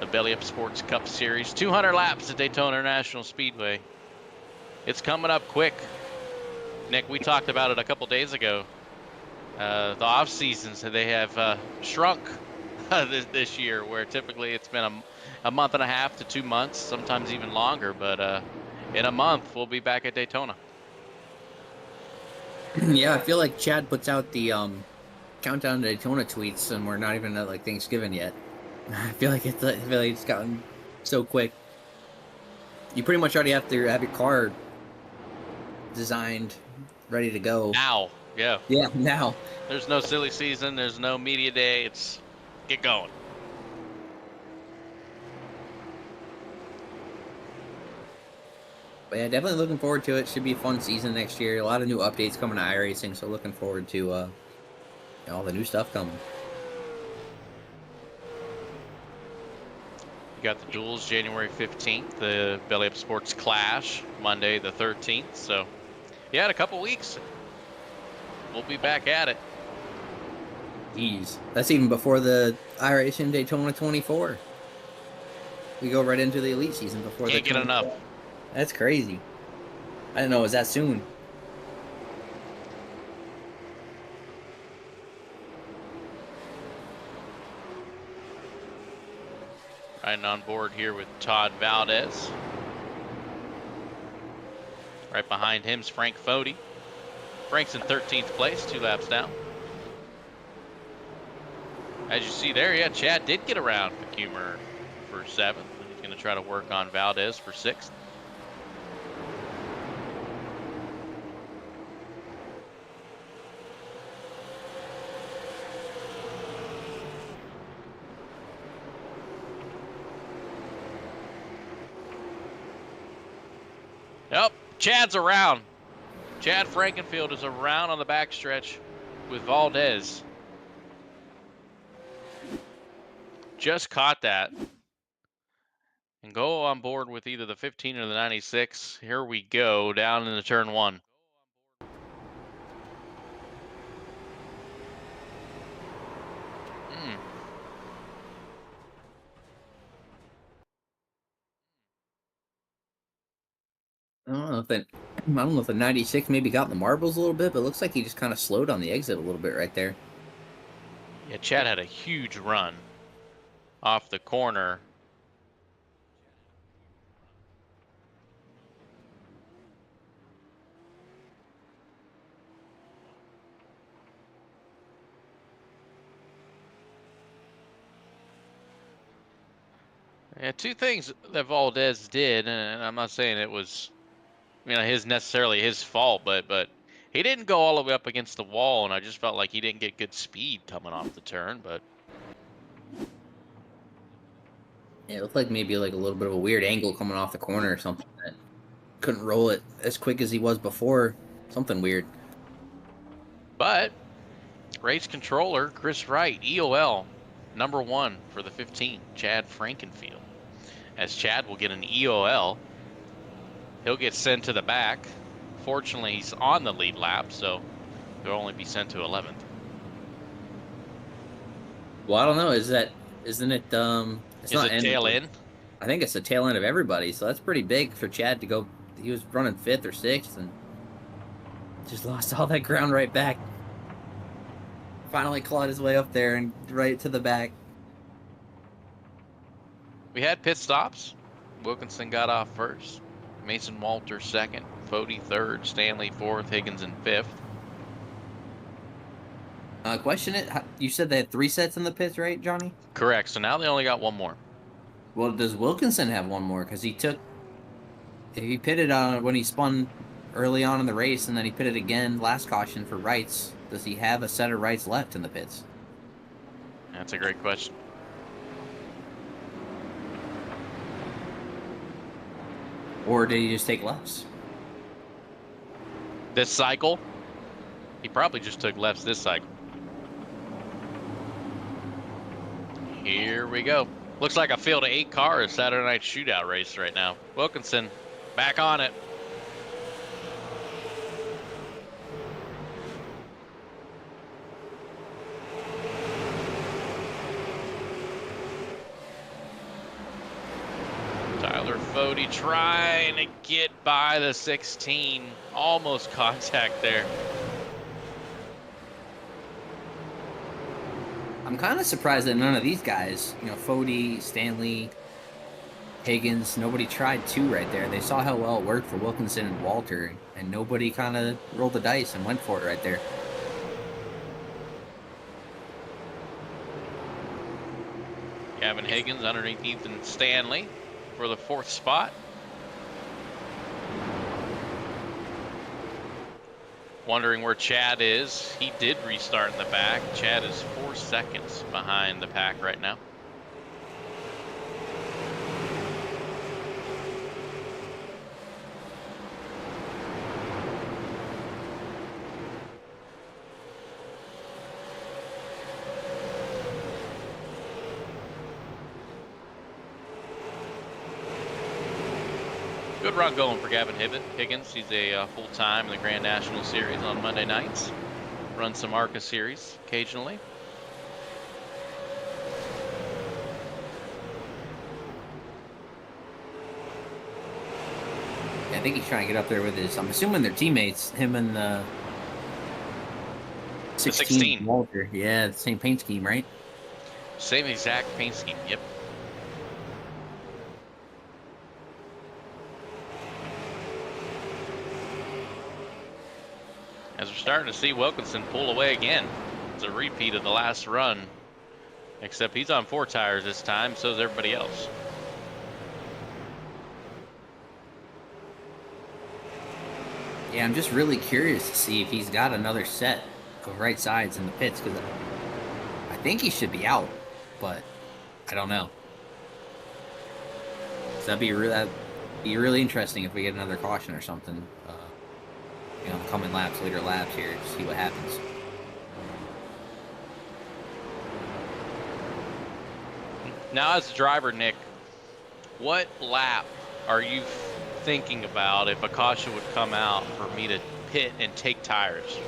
The Belly Up Sports Cup Series, 200 laps at Daytona International Speedway. It's coming up quick. Nick, we talked about it a couple days ago. The off seasons, they have shrunk this year, where typically it's been a month and a half to 2 months, sometimes even longer, but in a month we'll be back at Daytona. Yeah, I feel like Chad puts out the countdown to Daytona tweets, and we're not even at like Thanksgiving yet. I feel like it's gotten so quick. You pretty much already have to have your car designed, ready to go. Now, yeah. Yeah, now. There's no silly season. There's no media day. It's get going. But yeah, definitely looking forward to it. Should be a fun season next year. A lot of new updates coming to iRacing, so looking forward to all the new stuff coming. You got the duels January 15th, the Belly Up Sports Clash Monday the 13th. So, yeah, in a couple weeks, we'll be back at it. Jeez, that's even before the iRacing Daytona 24. We go right into the Elite season before. Can't get enough. That's crazy. I didn't know it was that soon. Riding on board here with Todd Valdez. Right behind him's Frank Fody. Frank's in 13th place, 2 laps down. As you see there, yeah, Chad did get around Kumer for 7th. He's going to try to work on Valdez for 6th. Yep, Chad's around. Chad Frankenfield is around on the backstretch with Valdez. Just caught that. and go on board with either the 15 or the 96. Here we go, down into turn 1. I don't know if the 96 maybe got in the marbles a little bit, but it looks like he just kind of slowed on the exit a little bit right there. Yeah, Chad had a huge run off the corner. Yeah, two things that Valdez did, and I'm not saying it was, necessarily his fault, but he didn't go all the way up against the wall, and I just felt like he didn't get good speed coming off the turn. But Yeah, it looked like maybe like a little bit of a weird angle coming off the corner or something. That couldn't roll it as quick as he was before. Something weird. race controller Chris Wright, EOL number 1 for the 15, Chad Frankenfield. As Chad will get an EOL, he'll get sent to the back. Fortunately, he's on the lead lap, so he'll only be sent to 11th. Well, I don't know. Isn't it? It's Is not it end. tail end? I think it's the tail end of everybody, so that's pretty big for Chad to go. He was running 5th or 6th and just lost all that ground right back. Finally clawed his way up there and right to the back. We had pit stops. Wilkinson got off first. Mason Walter second. Fody third. Stanley fourth. Higgins in fifth. Question it. You said they had 3 sets in the pits, right, Johnny? Correct. So now they only got one more. Well, does Wilkinson have one more? Because he pitted when he spun early on in the race, and then he pitted again last caution for rights. Does he have a set of rights left in the pits? That's a great question. Or did he just take lefts? This cycle, he probably just took lefts this cycle. Here we go. Looks like a field of 8 cars Saturday night shootout race right now. Wilkinson back on it. Tyler Fody trying to get by the 16. Almost contact there. I'm kind of surprised that none of these guys, Fody, Stanley, Higgins, nobody tried 2 right there. They saw how well it worked for Wilkinson and Walter, and nobody kind of rolled the dice and went for it right there. Gavin Higgins underneath Ethan Stanley for the 4th spot. Wondering where Chad is. He did restart in the back. Chad is 4 seconds behind the pack right now. Good run going for Gavin Higgins. He's a full-time in the Grand National Series on Monday nights. Runs some ARCA Series occasionally. Yeah, I think he's trying to get up there with I'm assuming they're teammates, him and the 16 Walter. Yeah, the same paint scheme, right? Same exact paint scheme, yep. As we're starting to see Wilkinson pull away again. It's a repeat of the last run, except he's on 4 tires this time, so is everybody else. Yeah, I'm just really curious to see if he's got another set of right sides in the pits, because I think he should be out, but I don't know. So that'd be really interesting if we get another caution or something. Coming laps, later laps here, to see what happens. Now as a driver, Nick, What lap are you thinking about if a caution would come out for me to pit and take tires?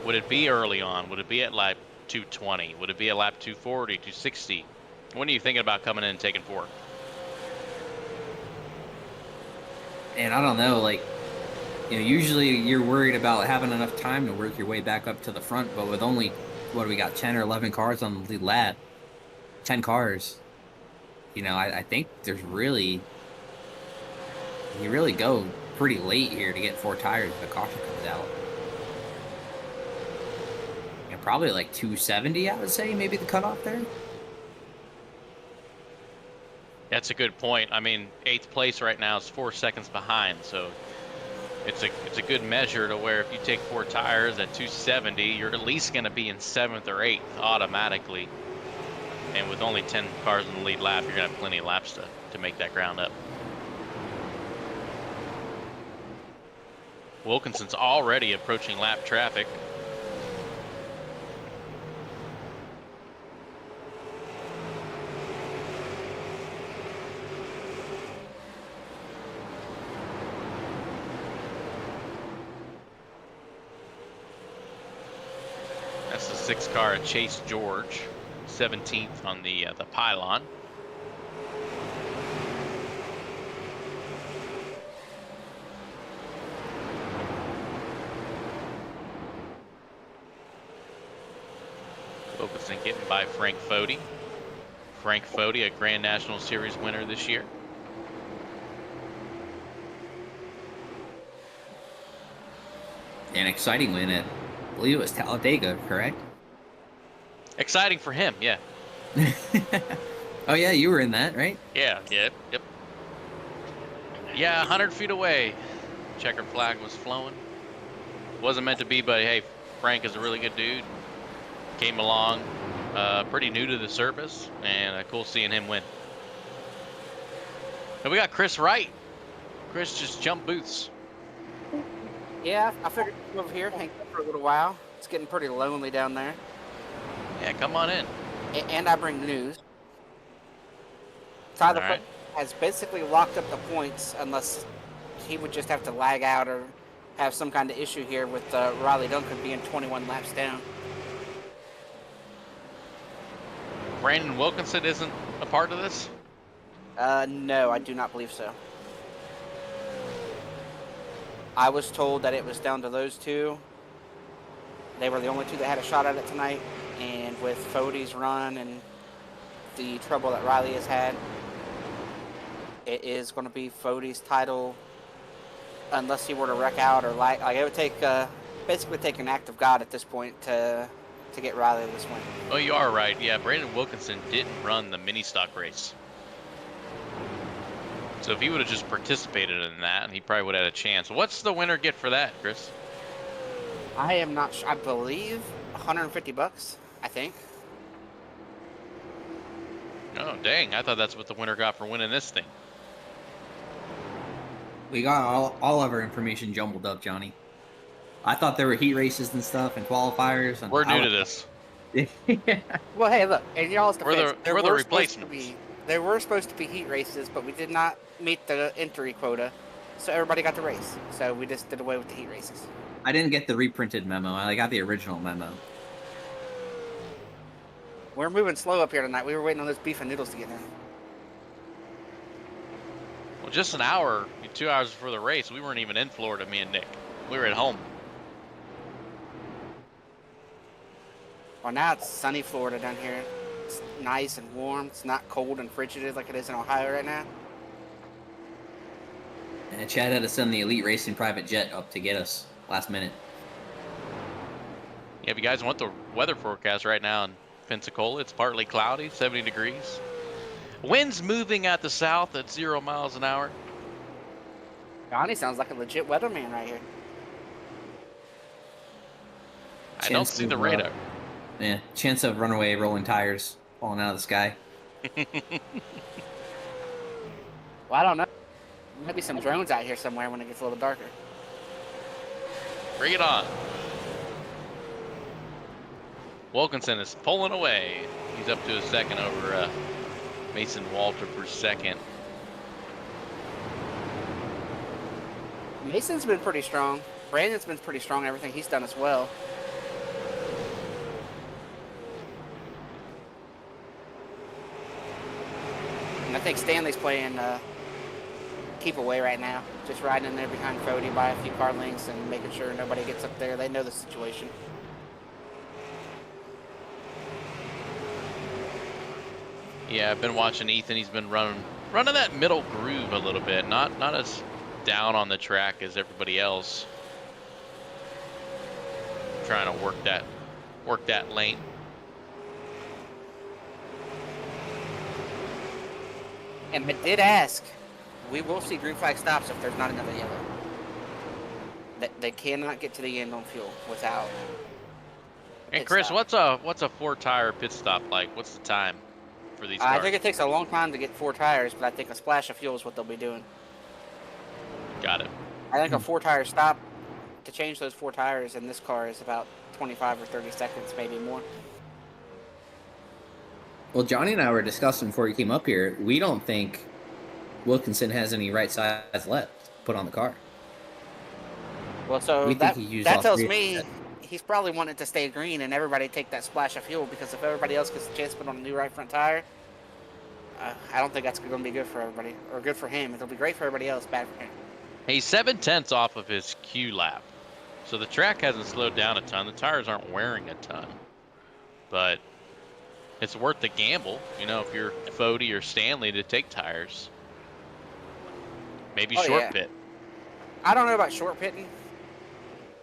Would it be early on? Would it be at lap 220? Would it be at lap 240, 260? When are you thinking about coming in and taking 4? And I don't know, like, usually you're worried about having enough time to work your way back up to the front, but with only, what do we got, 10 or 11 cars on the lead lap, 10 cars, I think you really go pretty late here to get 4 tires if the caution comes out. Probably like 270, I would say, maybe the cutoff there. That's a good point. I mean, 8th place right now is 4 seconds behind, so it's a good measure to where if you take 4 tires at 270, you're at least going to be in 7th or 8th automatically. And with only 10 cars in the lead lap, you're going to have plenty of laps to make that ground up. Wilkinson's already approaching lap traffic. That's the 6th car at Chase George, 17th on the pylon. Wilkinson getting by Frank Fody. Frank Fody, a Grand National Series winner this year. An exciting win at, I believe it was Talladega, correct? Exciting for him, yeah. Oh yeah, you were in that, right? Yeah, yep. Yeah, 100 feet away. Checkered flag was flowing. Wasn't meant to be, but hey, Frank is a really good dude. Came along pretty new to the service, and cool seeing him win. And we got Chris Wright. Chris just jumped booths. Yeah, I figured to come over here, hang out for a little while. It's getting pretty lonely down there. Yeah, come on in. And I bring news. Tyler All right. has basically locked up the points unless he would just have to lag out or have some kind of issue here with Riley Duncan being 21 laps down. Brandon Wilkinson isn't a part of this? No, I do not believe so. I was told that it was down to those two. They were the only two that had a shot at it tonight. And with Fody's run and the trouble that Riley has had, it is going to be Fody's title unless he were to wreck out or like it would take basically take an act of God at this point to get Riley this win. Oh, you are right. Yeah, Brandon Wilkinson didn't run the mini stock race. So if he would have just participated in that, he probably would have had a chance. What's the winner get for that, Chris? I am not sure. I believe $150, I think. Oh, dang. I thought that's what the winner got for winning this thing. We got all of our information jumbled up, Johnny. I thought there were heat races and stuff and qualifiers. And We're new to this. Well, hey, look, and y'all's defense, we're the replacements. There were supposed to be heat races, but we did not meet the entry quota, so everybody got to race. So we just did away with the heat races. I didn't get the reprinted memo. I got the original memo. We're moving slow up here tonight. We were waiting on those beef and noodles to get in. Well, just an hour, 2 hours before the race, we weren't even in Florida, me and Nick. We were at home. Well, now it's sunny Florida down here. It's nice and warm. It's not cold and frigid like it is in Ohio right now. And Chad had to send the Elite Racing private jet up to get us last minute. Yeah, if you guys want the weather forecast right now in Pensacola, it's partly cloudy, 70 degrees. Winds moving at the south at 0 miles an hour. Johnny sounds like a legit weatherman right here. I don't see the radar. Yeah, chance of runaway rolling tires falling out of the sky. Well, I don't know. There might be some drones out here somewhere when it gets a little darker. Bring it on. Wilkinson is pulling away. He's up to a second over Mason Walter for second. Mason's been pretty strong. Brandon's been pretty strong in everything he's done as well. And I think Stanley's playing keep away right now. Just riding in there behind Cody by a few car lengths and making sure nobody gets up there. They know the situation. Yeah, I've been watching Ethan. He's been running that middle groove a little bit. Not as down on the track as everybody else. Trying to work that lane. And I did ask, we will see green flag stops if there's not another yellow. They cannot get to the end on fuel without. And Chris, what's a 4-tire pit stop like? What's the time for these cars? I think it takes a long time to get 4 tires, but I think a splash of fuel is what they'll be doing. Got it. I think a 4-tire stop to change those 4 tires in this car is about 25 or 30 seconds, maybe more. Well, Johnny and I were discussing before he came up here. We don't think Wilkinson has any right sides left to put on the car. Well, so We that think he used that all tells 3 me of he's probably wanting to stay green and everybody take that splash of fuel, because if everybody else gets a chance to put on a new right front tire, I don't think that's going to be good for everybody, or good for him. It'll be great for everybody else, bad for him. He's 7/10 off of his Q lap. So the track hasn't slowed down a ton. The tires aren't wearing a ton. But it's worth the gamble, you know, if you're Fody or Stanley, to take tires. Maybe short pit. I don't know about short pitting.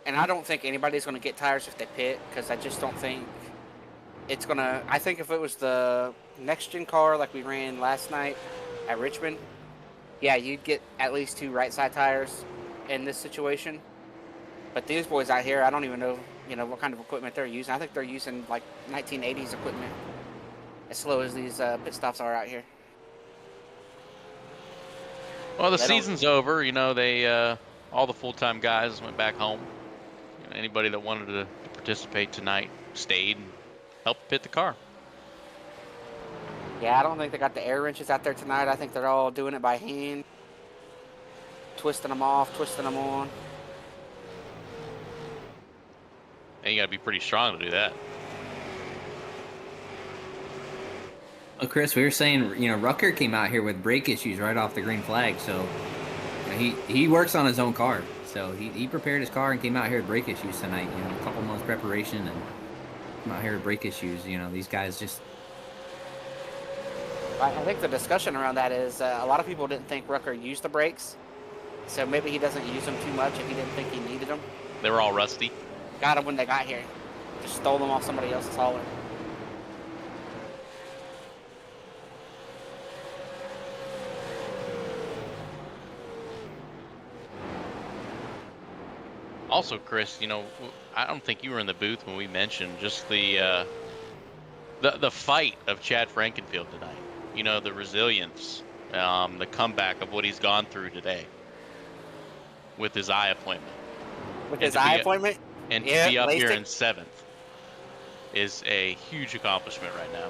And I don't think anybody's going to get tires if they pit, because I just don't think it's going to... I think if it was the next-gen car like we ran last night at Richmond, yeah, you'd get at least 2 right-side tires in this situation. But these boys out here, I don't even know, you know, what kind of equipment they're using. I think they're using, like, 1980s equipment, as slow as these pit stops are out here. Well, the season's over. You know, they all the full-time guys went back home. You know, anybody that wanted to participate tonight stayed and helped pit the car. Yeah, I don't think they got the air wrenches out there tonight. I think they're all doing it by hand. Twisting them off, twisting them on. And you got to be pretty strong to do that. Well, Chris, we were saying, you know, Rucker came out here with brake issues right off the green flag, so you know, he works on his own car. So he prepared his car and came out here with brake issues tonight. You know, a couple months preparation and came out here with brake issues. You know, these guys just... I think the discussion around that is a lot of people didn't think Rucker used the brakes. So maybe he doesn't use them too much if he didn't think he needed them. They were all rusty. Got them when they got here. Just stole them off somebody else's hauler. Also, Chris, you know, I don't think you were in the booth when we mentioned just the fight of Chad Frankenfield tonight. You know, the resilience, the comeback of what he's gone through today with his eye appointment. With his eye appointment? And to be up here in 7th is a huge accomplishment right now.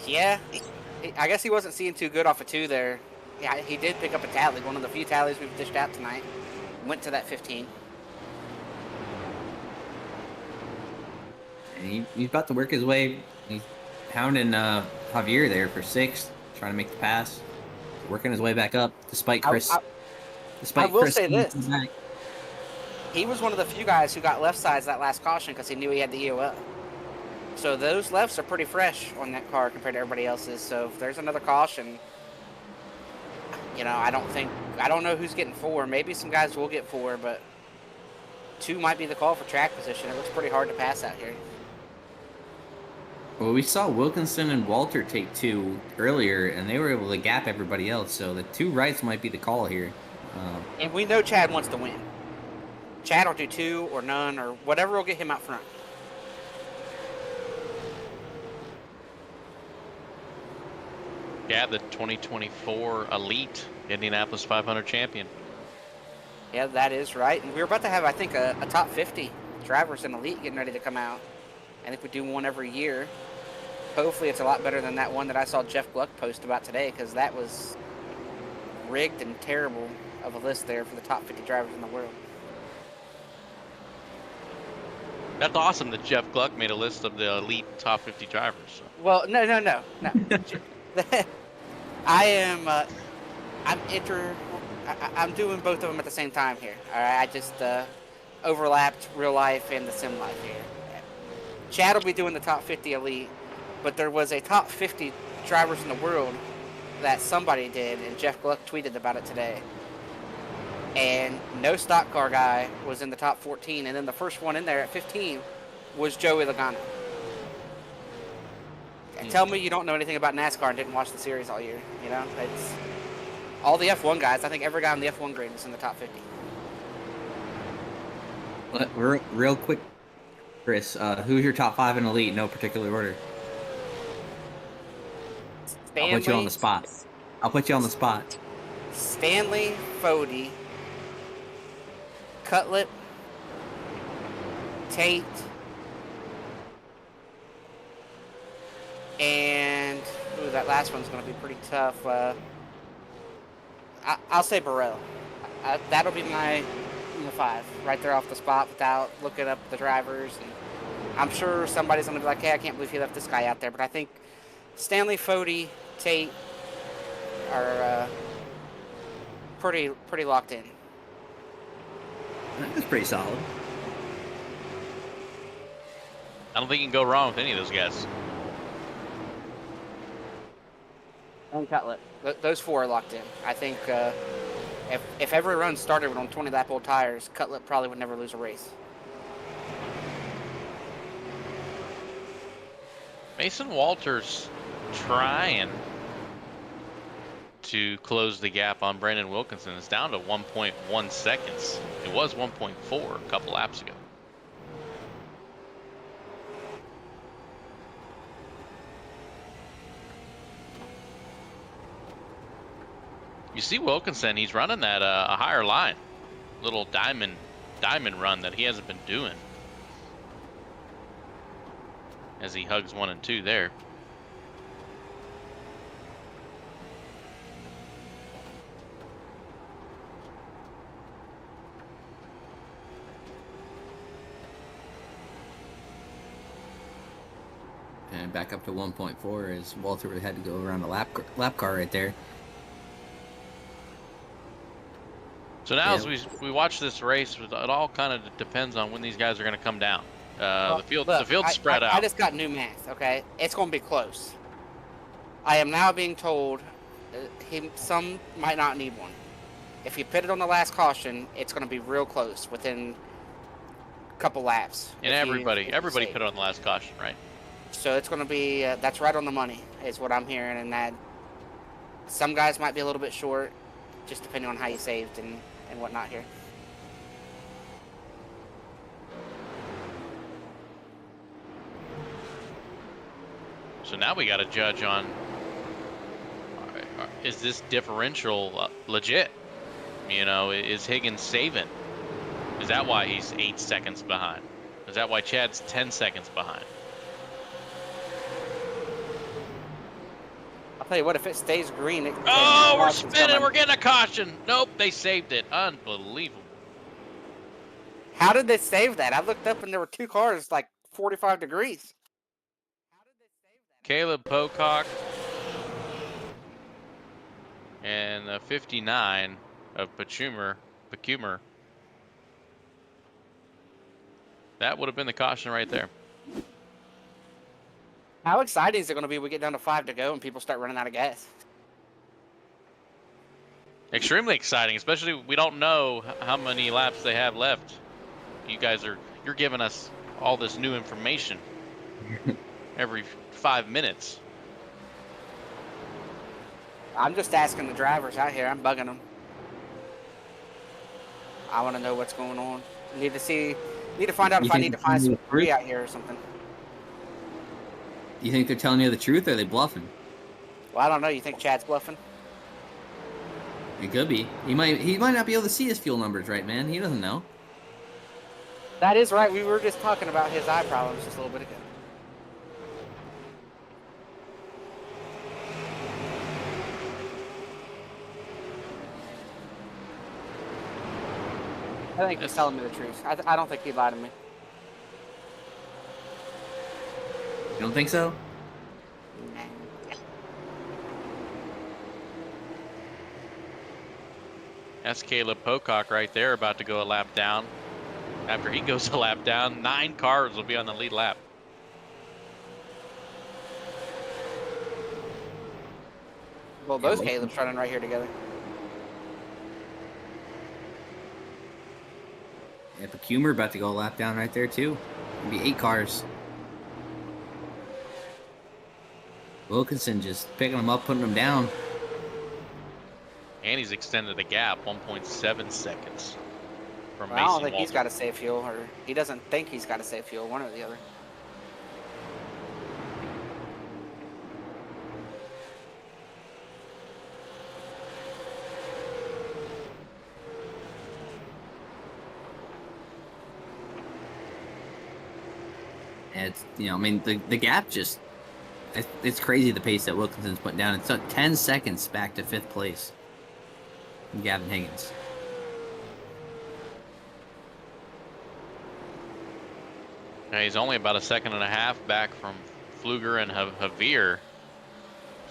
Yeah, I guess he wasn't seeing too good off of 2 there. Yeah, he did pick up a tally, one of the few tallies we've dished out tonight. Went to that 15. And he's about to work his way. He's hounding Javier there for 6th, trying to make the pass. Working his way back up, despite Chris. I will say this. He was one of the few guys who got left sides that last caution because he knew he had the EOL. So those lefts are pretty fresh on that car compared to everybody else's. So if there's another caution, you know, I don't know who's getting 4. Maybe some guys will get 4, but 2 might be the call for track position. It looks pretty hard to pass out here. Well, we saw Wilkinson and Walter take 2 earlier, and they were able to gap everybody else. So the 2 rights might be the call here. And we know Chad wants to win. Chad will do 2 or none or whatever will get him out front. Yeah, the 2024 Elite Indianapolis 500 champion. Yeah, that is right. And we're about to have, I think, a top 50 drivers in Elite getting ready to come out. I think we do one every year. Hopefully it's a lot better than that one that I saw Jeff Gluck post about today, because that was rigged and terrible of a list there for the top 50 drivers in the world. That's awesome that Jeff Gluck made a list of the elite top 50 drivers. So. Well, no. I am. I'm doing both of them at the same time here. All right, I just overlapped real life and the sim life here. Chad will be doing the top 50 elite, but there was a top 50 drivers in the world that somebody did, and Jeff Gluck tweeted about it today. And no stock car guy was in the top 14, and then the first one in there at 15 was Joey Logano. And tell me you don't know anything about NASCAR and didn't watch the series all year. You know, it's all the F1 guys. I think every guy on the F1 grid was in the top 50. Real quick, Chris, who's your top 5 in elite? No particular order. I'll put you on the spot. Stanley, Fody, Cutlet, Tate, and that last one's going to be pretty tough. I'll say Burrell. That'll be my 5 right there off the spot without looking up the drivers. And I'm sure somebody's going to be like, hey, I can't believe he left this guy out there. But I think Stanley, Fody, Tate are pretty locked in. That's pretty solid. I don't think you can go wrong with any of those guys. And Cutlet. Those 4 are locked in. I think if every run started on 20-lap old tires, Cutlet probably would never lose a race. Mason Walters trying to close the gap on Brandon Wilkinson. It's down to 1.1 seconds. It was 1.4 a couple laps ago. You see Wilkinson, he's running that a higher line, little diamond run that he hasn't been doing as he hugs 1 and 2 there. And back up to 1.4 as Walter had to go around a lap car right there. So now as we watch this race, it all kind of depends on when these guys are going to come down. The field's spread out. I just got new math, okay? It's going to be close. I am now being told some might not need one. If you pit it on the last caution, it's going to be real close within a couple laps. And everybody put it on the last caution, right? So it's going to be, that's right on the money, is what I'm hearing. And that some guys might be a little bit short, just depending on how you saved and whatnot here. So now we got to judge on, is this differential legit? You know, is Higgins saving? Is that why he's 8 seconds behind? Is that why Chad's 10 seconds behind? I'll tell you what, if it stays green, oh, we're spinning. We're getting a caution. Nope, they saved it. Unbelievable. How did they save that? I looked up and there were 2 cars like 45 degrees. How did they save that? Caleb Pocock and the 59 of Pachumer. That would have been the caution right there. How exciting is it going to be when we get down to 5 to go and people start running out of gas? Extremely exciting, especially we don't know how many laps they have left. You're giving us all this new information every 5 minutes. I'm just asking the drivers out here. I'm bugging them. I want to know what's going on. Need to find out if I need to find some free out here or something. You think they're telling you the truth or are they bluffing? Well, I don't know. You think Chad's bluffing? It could be. He might not be able to see his fuel numbers right, man. He doesn't know. That is right. We were just talking about his eye problems just a little bit ago. I think he's telling me the truth. I don't think he lied to me. You don't think so? That's Caleb Pocock right there, about to go a lap down. After he goes a lap down, 9 cars will be on the lead lap. Well, both Caleb's running right here together. Yeah, Pecumer about to go a lap down right there too. It'll be 8 cars. Wilkinson just picking them up, putting them down. And he's extended the gap 1.7 seconds from Well, I don't Mason think he's Walter. got to save fuel, or he doesn't think he's got to save fuel, one or the other. And it's, you know, I mean, the gap just, it's crazy the pace that Wilkinson's putting down. It took 10 seconds back to 5th place. from Gavin Higgins. Now he's only about a second and a half back from Fluger and Javier.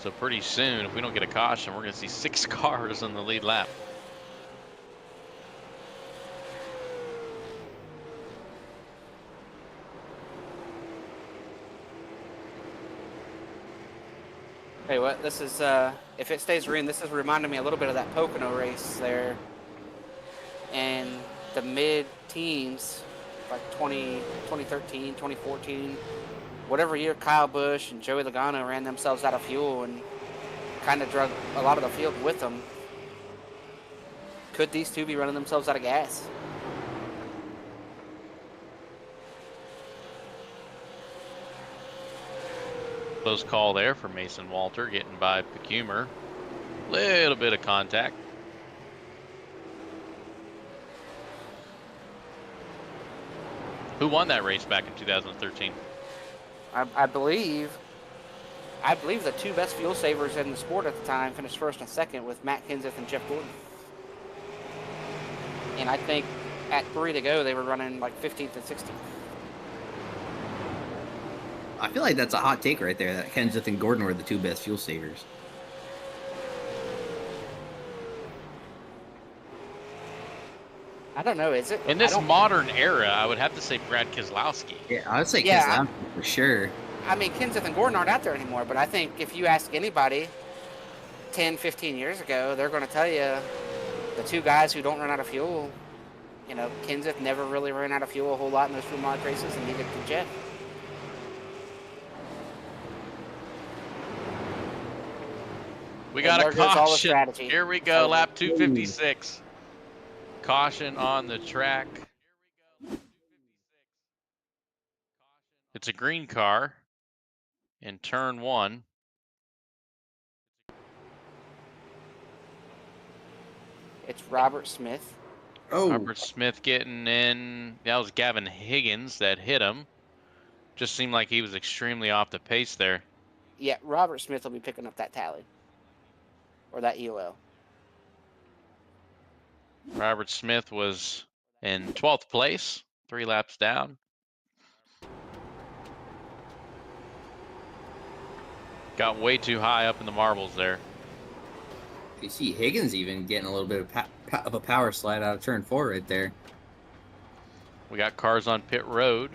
So pretty soon, if we don't get a caution, we're going to see 6 cars in the lead lap. Hey, what? This is, if it stays green, this is reminding me a little bit of that Pocono race there. And the mid-teens, like 2013, 2014, whatever year Kyle Busch and Joey Logano ran themselves out of fuel and kind of drug a lot of the field with them. Could these two be running themselves out of gas? Close call there for Mason Walter, getting by Pecumer. Little bit of contact. Who won that race back in 2013? I believe the two best fuel savers in the sport at the time finished first and second with Matt Kenseth and Jeff Gordon. And I think at 3 to go, they were running like 15th and 16th. I feel like that's a hot take right there, that Kenseth and Gordon were the two best fuel savers. I don't know, is it? In this modern era, I would have to say Brad Keselowski. Yeah, I would say Yeah, Keselowski for sure. I mean, Kenseth and Gordon aren't out there anymore, but I think if you ask anybody 10, 15 years ago, they're going to tell you the two guys who don't run out of fuel. You know, Kenseth never really ran out of fuel a whole lot in those Fremont races, and neither did Jeff. We got And a there goes all the caution. strategy. Here we go, lap 256. Caution on the track. It's a green car in turn 1. It's Robert Smith. Oh, Robert Smith getting in. That was Gavin Higgins that hit him. Just seemed like he was extremely off the pace there. Yeah, Robert Smith will be picking up that tally. Or that EOL. Robert Smith was in 12th place, 3 laps down. Got way too high up in the marbles there. you see Higgins even getting a little bit of a power slide out of turn 4 right there. We got cars on pit road.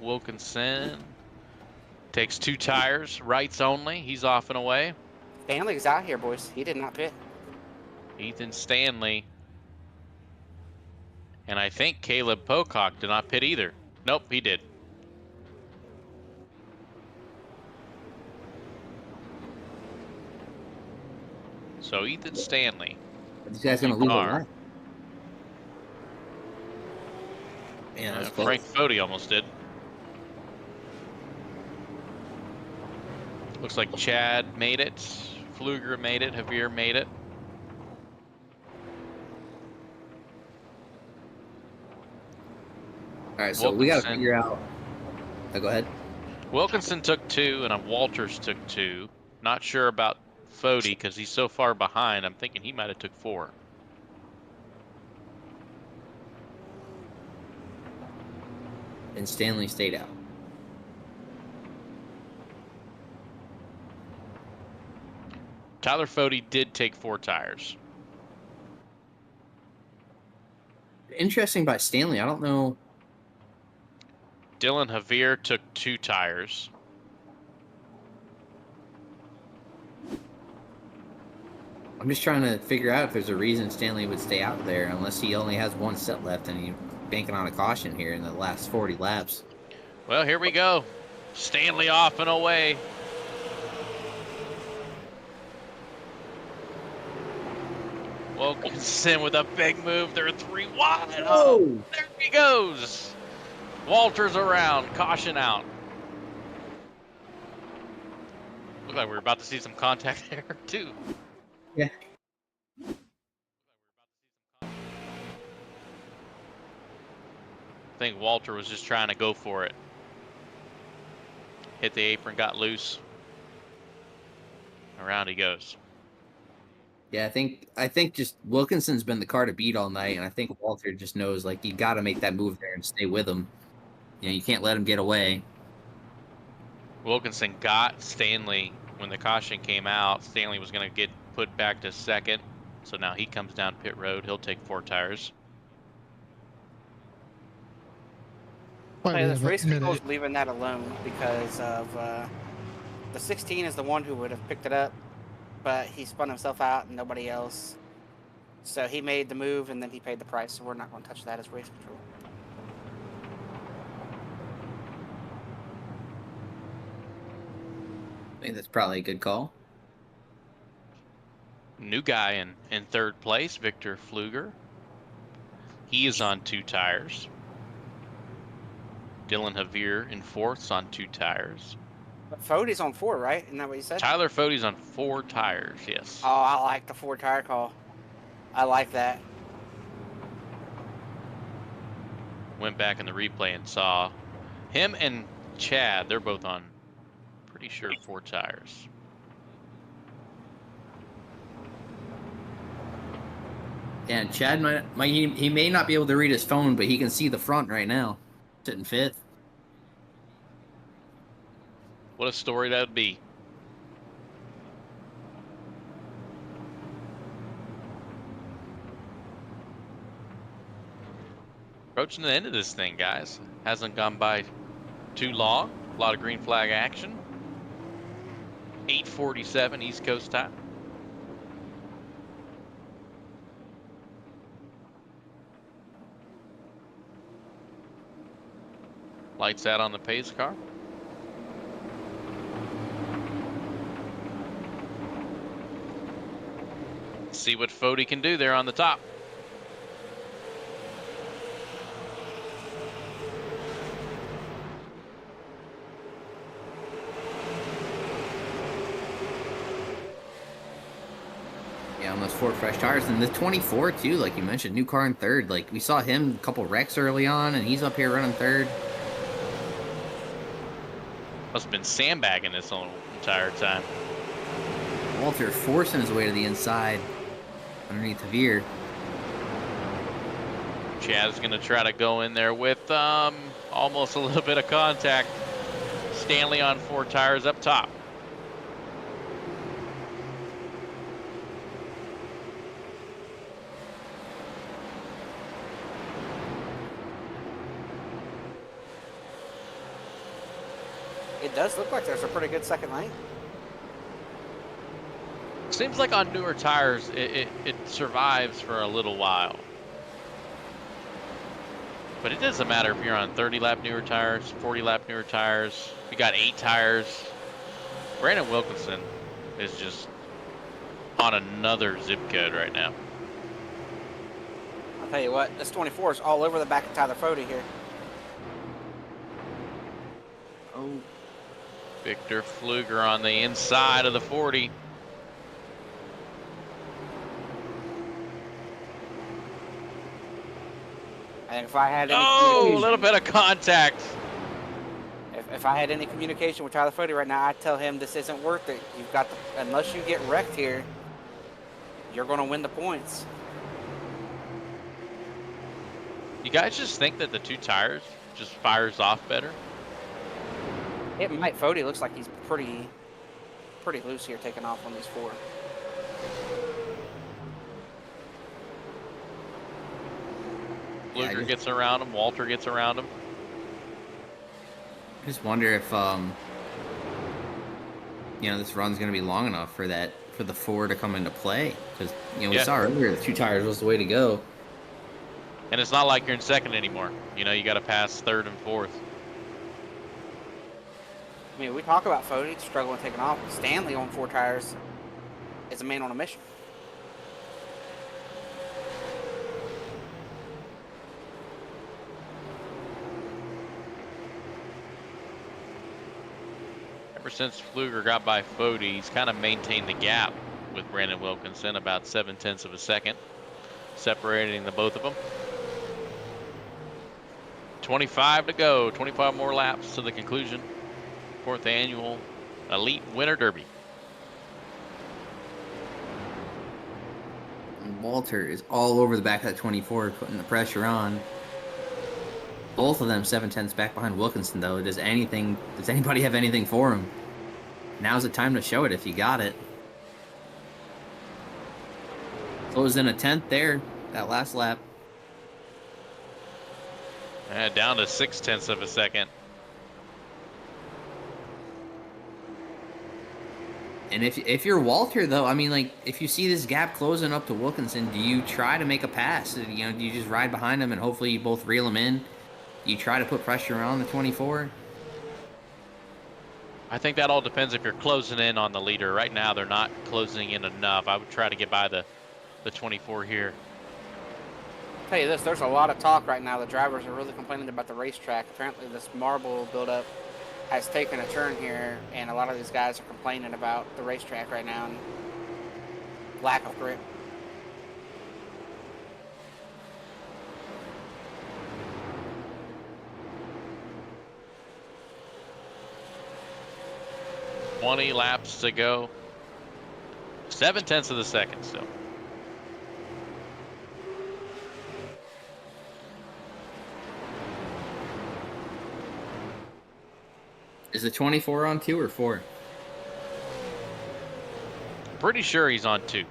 Wilkinson takes 2 tires, rights only. He's off and away. Stanley's out here, boys. He did not pit. Ethan Stanley. And I think Caleb Pocock did not pit either. Nope, he did. So Ethan Stanley. Are these guys going to leave a Car. lot? Man, that's Frank Fody almost did. Looks like Chad made it. Fluger made it. Javier made it. All right, so we got to figure out. Go ahead. Wilkinson took 2, and Walters took 2. Not sure about Fody because he's so far behind. I'm thinking he might have took 4. and Stanley stayed out. Tyler Fode did take 4 tires. Interesting by Stanley. I don't know. Dylan Javier took 2 tires. I'm just trying to figure out if there's a reason Stanley would stay out there, unless he only has 1 set left and he's banking on a caution here in the last 40 laps. Well, here we go. Stanley off and away. Wilkinson with a big move. They're 3 wide. Oh, there he goes. Walter's around. Caution out. Looked like we were about to see some contact there, too. Yeah. I think Walter was just trying to go for it. Hit the apron, got loose. Around he goes. Yeah, I think just Wilkinson's been the car to beat all night, and I think Walter just knows, like, you got to make that move there and stay with him. You know, you can't let him get away. Wilkinson got Stanley when the caution came out. Stanley was going to get put back to second, so now he comes down pit road. He'll take 4 tires. Hey, this race control's leaving that alone because of the 16 is the one who would have picked it up, but he spun himself out and nobody else. So he made the move and then he paid the price. So we're not going to touch that as race control. I think that's probably a good call. New guy in 3rd place, Victor Pfluger. He is on 2 tires. Dylan Javier in 4th on 2 tires. But Fode's on 4, right? Isn't that what you said? Tyler Fode's on 4 tires, yes. Oh, I like the 4 tire call. I like that. Went back in the replay and saw him and Chad. They're both on, pretty sure, 4 tires. Yeah, and Chad he may not be able to read his phone, but he can see the front right now. Sitting 5th. What a story that would be. Approaching the end of this thing, guys. Hasn't gone by too long. A lot of green flag action. 8:47 East Coast time. Lights out on the pace car. See what Fode can do there on the top. Yeah, on those 4 fresh tires. And the 24, too, like you mentioned, new car in 3rd. Like, we saw him a couple wrecks early on, and he's up here running 3rd. Must have been sandbagging this whole entire time. Walter forcing his way to the inside underneath the veer. Chad's going to try to go in there with almost a little bit of contact. Stanley on 4 tires up top. It does look like there's a pretty good second lane. Seems like on newer tires, it survives for a little while. But it doesn't matter if you're on 30 lap newer tires, 40 lap newer tires. You got 8 tires. Brandon Wilkinson is just on another zip code right now. I'll tell you what, this 24 is all over the back of Tyler Fode here. Oh. Victor Pfluger on the inside of the 40. And if I had any a little bit of contact. If I had any communication with Tyler Fode right now, I'd tell him this isn't worth it. You've got to, unless you get wrecked here, you're going to win the points. You guys just think that the 2 tires just fires off better? It might. Fody looks like he's pretty loose here, taking off on these 4. Fluger gets around him. Walter gets around him. I just wonder if this run's going to be long enough for the 4 to come into play, because we saw earlier the 2 tires was the way to go. And it's not like you're in second anymore. You got to pass third and fourth. I mean, we talk about Fody struggling taking off. Stanley on 4 tires is a man on a mission. Ever since Fluger got by Fody, he's kind of maintained the gap with Brandon Wilkinson, about 0.7 of a second, separating the both of them. 25 to go, 25 more laps to the conclusion. 4th annual Elite Winter Derby. And Walter is all over the back of that 24, putting the pressure on. Both of them 0.7 back behind Wilkinson, though. Does anybody have anything for him? Now's the time to show it if you got it. Closed in a 10th there, that last lap. Down to 0.6 of a second. And if you're Walter, though, I mean, like, if you see this gap closing up to Wilkinson, do you try to make a pass? Do you just ride behind him and hopefully you both reel him in? Do you try to put pressure on the 24? I think that all depends if you're closing in on the leader. Right now, they're not closing in enough. I would try to get by the 24 here. I'll tell you this, there's a lot of talk right now. The drivers are really complaining about the racetrack. Apparently, this marble buildup has taken a turn here, and a lot of these guys are complaining about the racetrack right now and lack of grip. $20 laps to go. 0.7 of a second still. Is the 24 on 2 or 4? Pretty sure he's on 2.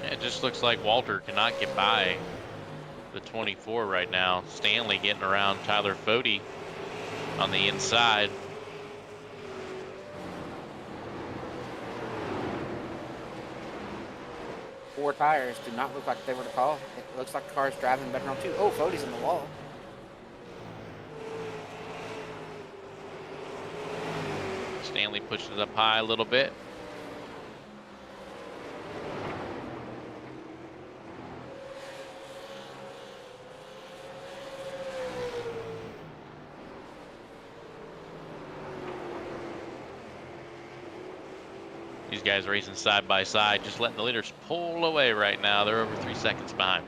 It just looks like Walter cannot get by the 24 right now. Stanley getting around Tyler Fody on the inside. Four tires do not look like they were to call. It looks like the car's driving better on 2. Oh, Fody's in the wall. Stanley pushes it up high a little bit. These guys racing side by side, just letting the leaders pull away right now. They're over 3 seconds behind.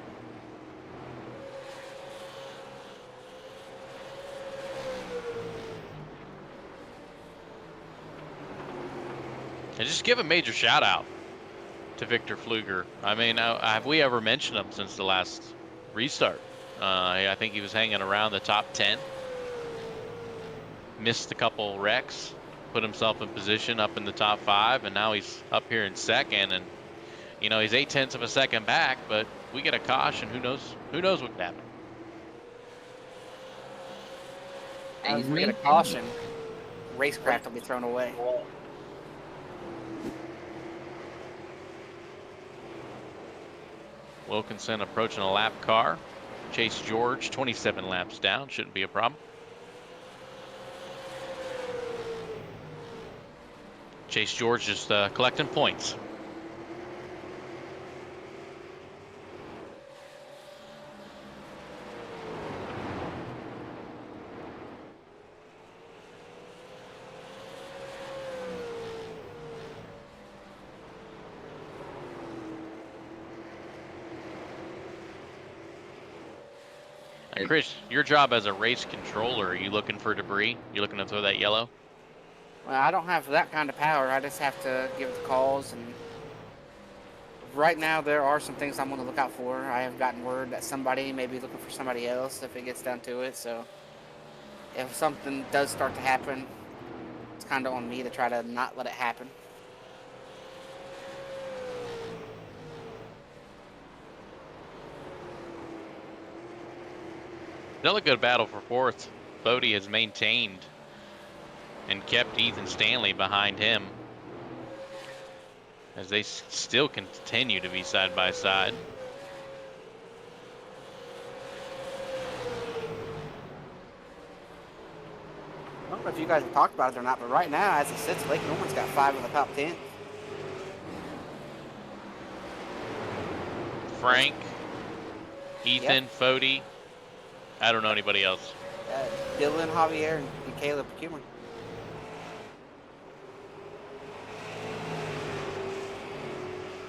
And just give a major shout out to Victor Fluger. I mean, have we ever mentioned him since the last restart? I think he was hanging around the top 10. Missed a couple wrecks. Put himself in position up in the top 5, and now he's up here in second, and he's 0.8 of a second back, but we get a caution. Who knows what could happen. If we get a caution, racecraft will be thrown away. Wilkinson approaching a lap car. Chase George 27 laps down, shouldn't be a problem. Chase George just collecting points. Chris, your job as a race controller, are you looking for debris? You looking to throw that yellow? Well, I don't have that kind of power. I just have to give the calls, and right now there are some things I'm going to look out for. I have gotten word that somebody may be looking for somebody else if it gets down to it. So if something does start to happen, it's kind of on me to try to not let it happen. Another good battle for fourth. Bodie has maintained and kept Ethan Stanley behind him as they still continue to be side by side. I don't know if you guys have talked about it or not, but right now, as it sits, Lake Norman's got 5 in the top 10. Frank, Ethan, Fody. I don't know anybody else. Dylan, Javier, and Caleb Kummer.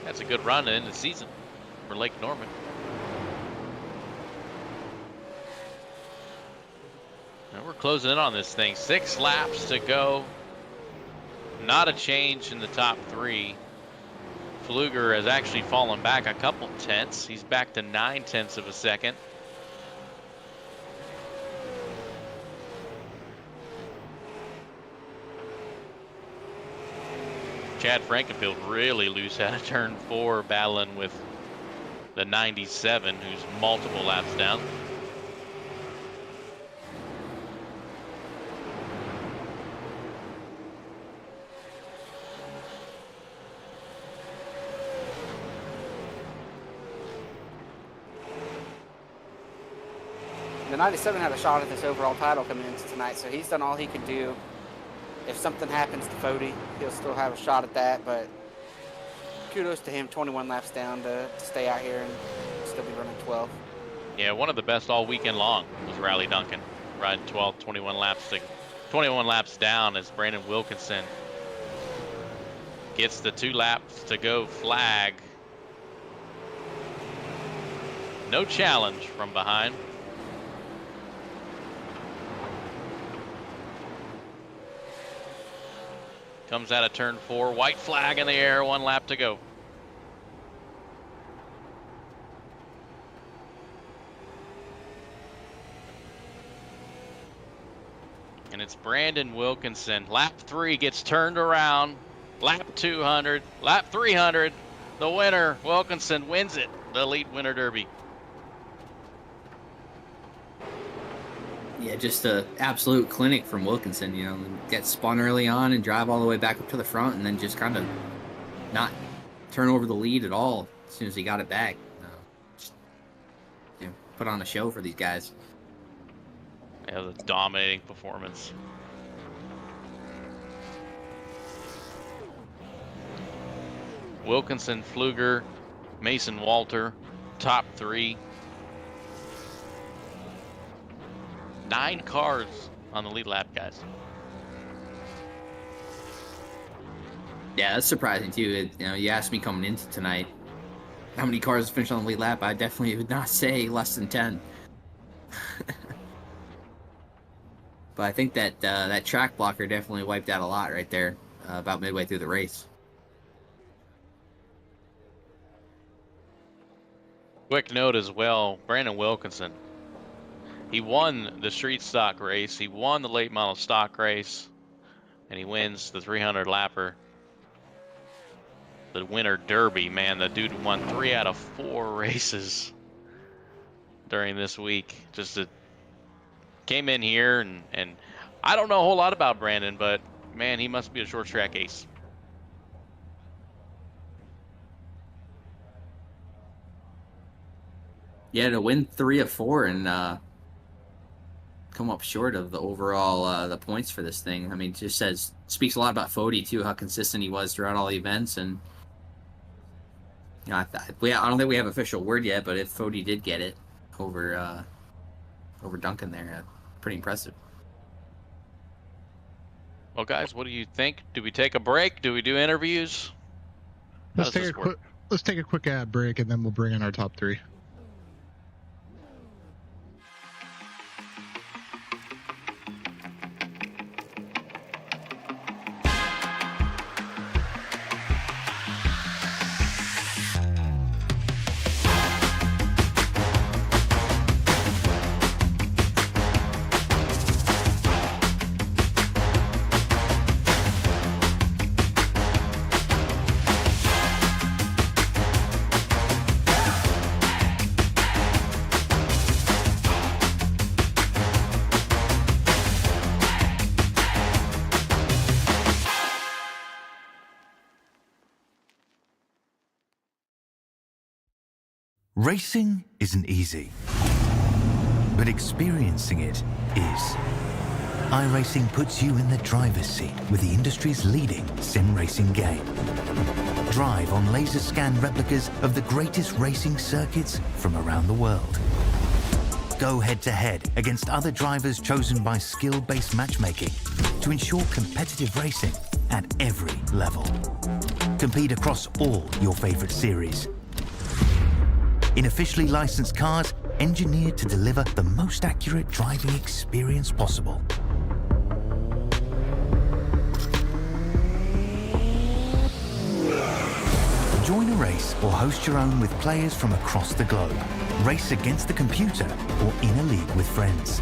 That's a good run to end the season for Lake Norman. And we're closing in on this thing. 6 laps to go. Not a change in the top 3. Pfluger has actually fallen back a couple tenths. He's back to 9/10 of a second. Chad Frankenfield really loose out of turn 4, battling with the 97, who's multiple laps down. The 97 had a shot at this overall title coming into tonight, so he's done all he could do. If something happens to Fody, he'll still have a shot at that, but kudos to him, 21 laps down to stay out here and still be running 12. Yeah, one of the best all weekend long was Riley Duncan, riding 21 laps down as Brandon Wilkinson gets the 2 laps to go flag. No challenge from behind. Comes out of turn 4, white flag in the air, 1 lap to go. And it's Brandon Wilkinson. Lap 3 gets turned around. Lap 200, lap 300. The winner, Wilkinson, wins it. The Elite Winter Derby. Yeah, just an absolute clinic from Wilkinson, you know, get spun early on and drive all the way back up to the front and then just kind of not turn over the lead at all as soon as he got it back. Just, you know, put on a show for these guys. Yeah, the dominating performance. Wilkinson, Pfluger, Mason Walter, top 3. 9 cars on the lead lap, guys. Yeah, that's surprising too. You know, you asked me coming into tonight how many cars finished on the lead lap. I definitely would not say less than 10. But I think that that track blocker definitely wiped out a lot right there about midway through the race. Quick note as well, Brandon Wilkinson. He won the street stock race, he won the late model stock race, and he wins the 300 lapper. The Winter Derby, man, the dude won 3 out of 4 races during this week. Came in here and I don't know a whole lot about Brandon, but man, he must be a short track ace. Yeah, to win 3 of 4 and come up short of the overall the points for this thing. I mean, it just speaks a lot about Fody too, how consistent he was throughout all the events. And you know, I don't think we have official word yet, but if Fody did get it over Duncan there, pretty impressive. Well, guys, what do you think? Do we take a break? Do we do interviews? Let's take a quick ad break and then we'll bring in our top 3. Racing isn't easy, but experiencing it is. iRacing puts you in the driver's seat with the industry's leading sim racing game. Drive on laser scan replicas of the greatest racing circuits from around the world. Go head-to-head against other drivers chosen by skill-based matchmaking to ensure competitive racing at every level. Compete across all your favorite series. In officially licensed cars, engineered to deliver the most accurate driving experience possible. Join a race or host your own with players from across the globe. Race against the computer or in a league with friends.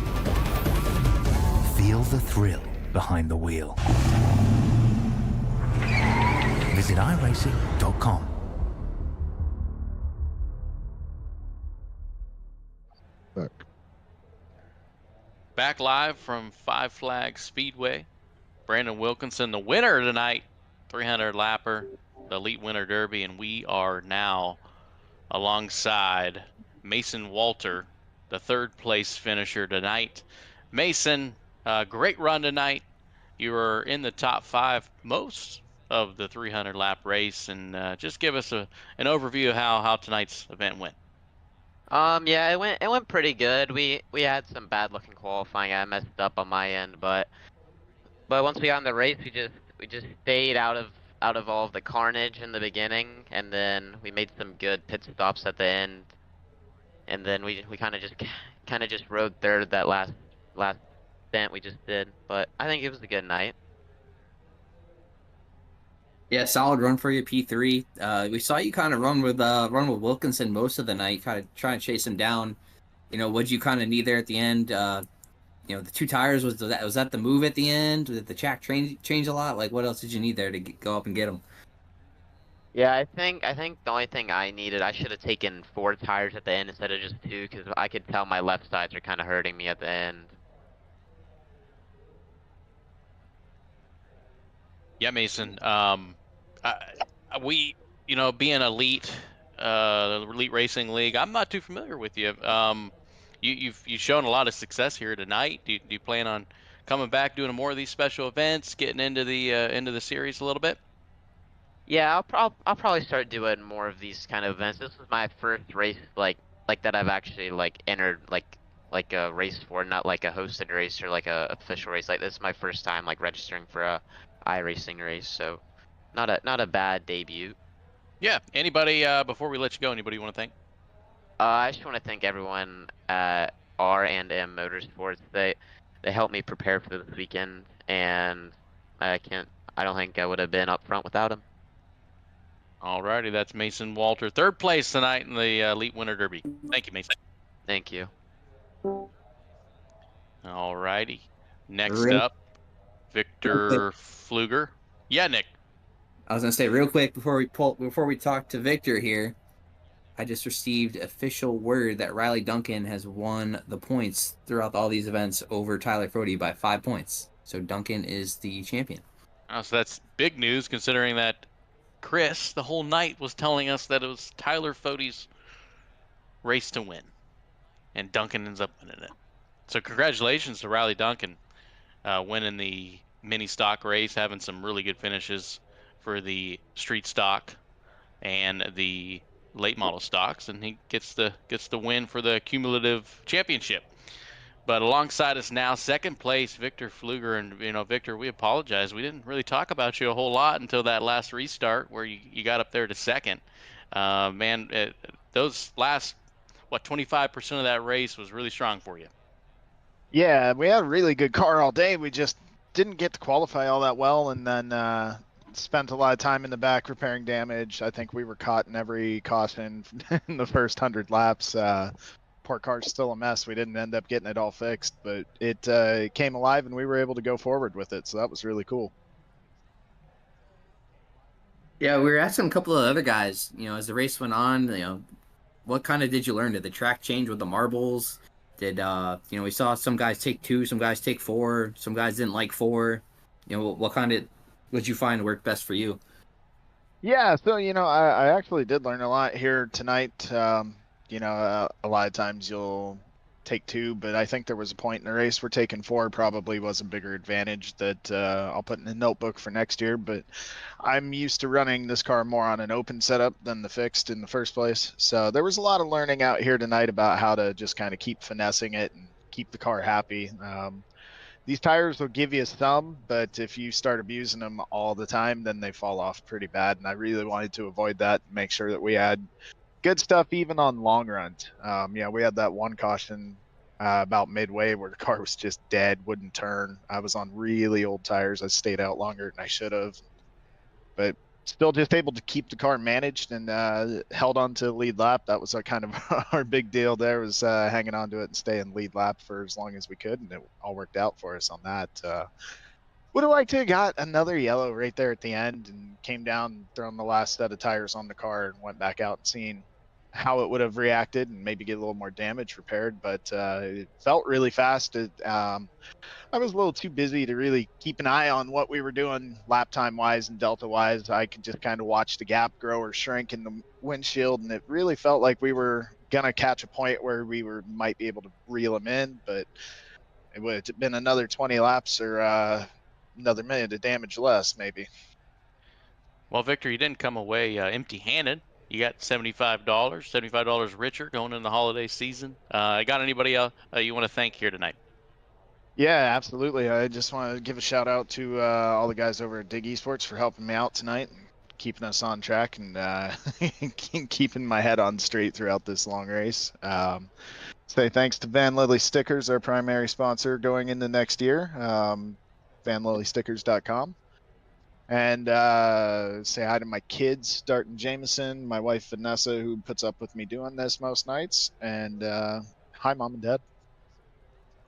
Feel the thrill behind the wheel. Visit iRacing.com. Back live from Five Flags Speedway. Brandon Wilkinson, the winner tonight, 300 lapper, the Elite Winter Derby, and we are now alongside Mason Walter, the third place finisher tonight. Mason, great run tonight. You were in the top 5 most of the 300 lap race, and just give us an overview of how tonight's event went. Yeah, it went pretty good. We had some bad looking qualifying. I messed up on my end, but once we got in the race, we just stayed out of all of the carnage in the beginning, and then we made some good pit stops at the end, and then we kind of just rode third that last stint we just did. But I think it was a good night. Yeah, solid run for you, P3. We saw you kind of run with Wilkinson most of the night, kind of trying to chase him down. What'd you kind of need there at the end? The 2 tires, was that the move at the end? Did the track change a lot? Like, what else did you need there to go up and get him? Yeah, I think the only thing I needed, I should have taken 4 tires at the end instead of just 2, because I could tell my left sides are kind of hurting me at the end. Yeah, Mason. We, being elite racing league, I'm not too familiar with you. You've shown a lot of success here tonight. Do you plan on coming back, doing more of these special events, getting into the series a little bit? Yeah, I'll probably start doing more of these kind of events. This is my first race like that I've actually like entered like a race for, not like a hosted race or like a official race. Like this is my first time like registering for a iRacing race, so not a bad debut. Yeah. Anybody before we let you go? Anybody you want to thank? I just want to thank everyone at R and M Motorsports. They helped me prepare for this weekend, and I don't think I would have been up front without them. Alrighty, that's Mason Walter, third place tonight in the Elite Winter Derby. Thank you, Mason. Thank you. Alrighty. Next Real, up, real quick. Victor Fluger. Yeah, Nick. I was gonna say real quick before we talk to Victor here. I just received official word that Riley Duncan has won the points throughout all these events over Tyler Froede by 5 points. So Duncan is the champion. Oh, so that's big news considering that Chris, the whole night, was telling us that it was Tyler Fode's race to win, and Duncan ends up winning it. So congratulations to Riley Duncan, winning the mini stock race, having some really good finishes for the street stock and the late model stocks, and he gets the win for the cumulative championship. But alongside us now, second place, Victor Fluger. And, Victor, we apologize. We didn't really talk about you a whole lot until that last restart where you got up there to second. Man, those last, 25% of that race was really strong for you. Yeah, we had a really good car all day. We just didn't get to qualify all that well, and then spent a lot of time in the back repairing damage. I think we were caught in every caution in the first 100 laps. Poor car's still a mess. We didn't end up getting it all fixed, but it came alive and we were able to go forward with it. So that was really cool. Yeah, we were asking a couple of other guys, as the race went on, what kind of did you learn? Did the track change with the marbles? Did, we saw some guys take 2, some guys take 4, some guys didn't like 4. What did you find worked best for you? Yeah, so, I actually did learn a lot here tonight. a lot of times you'll take 2, but I think there was a point in the race where taking 4 probably was a bigger advantage that I'll put in the notebook for next year. But I'm used to running this car more on an open setup than the fixed in the first place. So there was a lot of learning out here tonight about how to just kind of keep finessing it and keep the car happy. These tires will give you some, but if you start abusing them all the time, then they fall off pretty bad. And I really wanted to avoid that and make sure that we had good stuff even on long runs. Yeah, we had that one caution about midway where the car was just dead, wouldn't turn. I was on really old tires. I stayed out longer than I should have, but still just able to keep the car managed and held on to the lead lap. That was our kind of our big deal there, was hanging on to it and staying lead lap for as long as we could, and it all worked out for us on that. Would have liked to have got another yellow right there at the end and came down and thrown the last set of tires on the car and went back out and seen how it would have reacted and maybe get a little more damage repaired. But it felt really fast. I was a little too busy to really keep an eye on what we were doing lap time wise and delta wise. I could just kind of watch the gap grow or shrink in the windshield, and it really felt like we were gonna catch a point where we might be able to reel them in, but it would have been another 20 laps or another minute of damage less, maybe. Well, Victor, you didn't come away empty-handed. You got $75 richer going into the holiday season. Got anybody else you want to thank here tonight? Yeah, absolutely. I just want to give a shout out to all the guys over at Dig Esports for helping me out tonight, and keeping us on track, and keeping my head on straight throughout this long race. Say thanks to Van Lily Stickers, our primary sponsor going into next year. VanLilyStickers.com. And say hi to my kids, Dart and Jameson, my wife Vanessa, who puts up with me doing this most nights, and hi, Mom and Dad.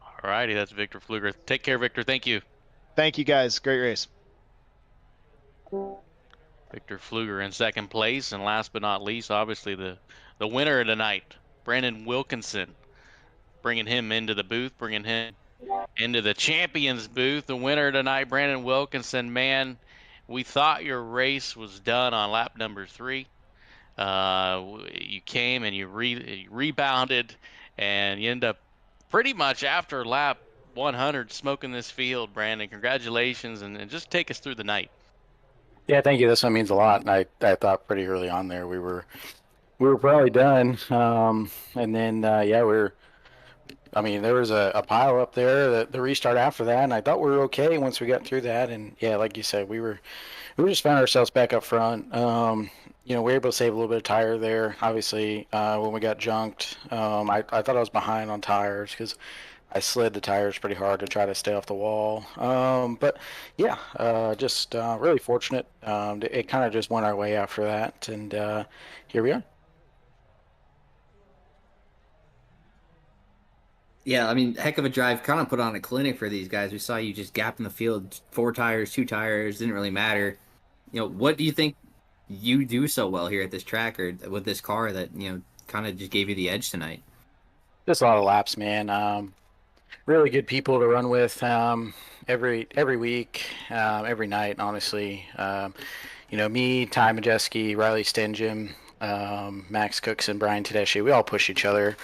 All righty, that's Victor Fluger. Take care, Victor. Thank you. Thank you, guys. Great race. Victor Fluger in second place, and last but not least, obviously the winner of tonight, Brandon Wilkinson, bringing him into the booth, bringing him into the champions booth. The winner tonight, Brandon Wilkinson. Man, we thought your race was done on lap number 3. You came and you rebounded, and you end up pretty much after lap 100 smoking this field. Brandon, congratulations, and just take us through the night. Yeah, thank you. This one means a lot. And I thought pretty early on there we were probably done. And then I mean, there was a pile up there, the restart after that, and I thought we were okay once we got through that. And yeah, like you said, we just found ourselves back up front. We were able to save a little bit of tire there. Obviously, when we got junked, I thought I was behind on tires because I slid the tires pretty hard to try to stay off the wall. But yeah, just really fortunate. It kind of just went our way after that, and here we are. Yeah, I mean, heck of a drive. Kind of put on a clinic for these guys. We saw you just gap in the field, 4 tires, 2 tires, didn't really matter. What do you think you do so well here at this track or with this car that, kind of just gave you the edge tonight? Just a lot of laps, man. Really good people to run with every week, every night, honestly. Me, Ty Majeski, Riley Stenjum, Max Cooks, and Brian Tedeschi, we all push each other.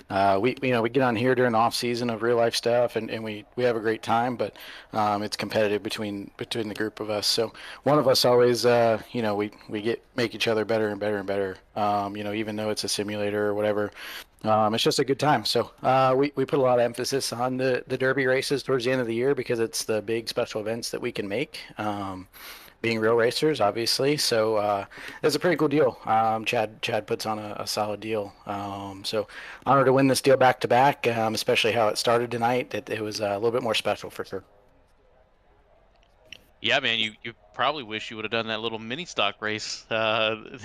We get on here during the off season of real life stuff, and we have a great time, but it's competitive between the group of us. So one of us always, we make each other better and better and better. Even though it's a simulator or whatever, it's just a good time. So we put a lot of emphasis on the derby races towards the end of the year because it's the big special events that we can make. Being real racers, obviously. So it's a pretty cool deal. Chad puts on a solid deal. So honored to win this deal back to back, especially how it started tonight. It was a little bit more special for sure. Yeah, man, you probably wish you would have done that little mini stock race on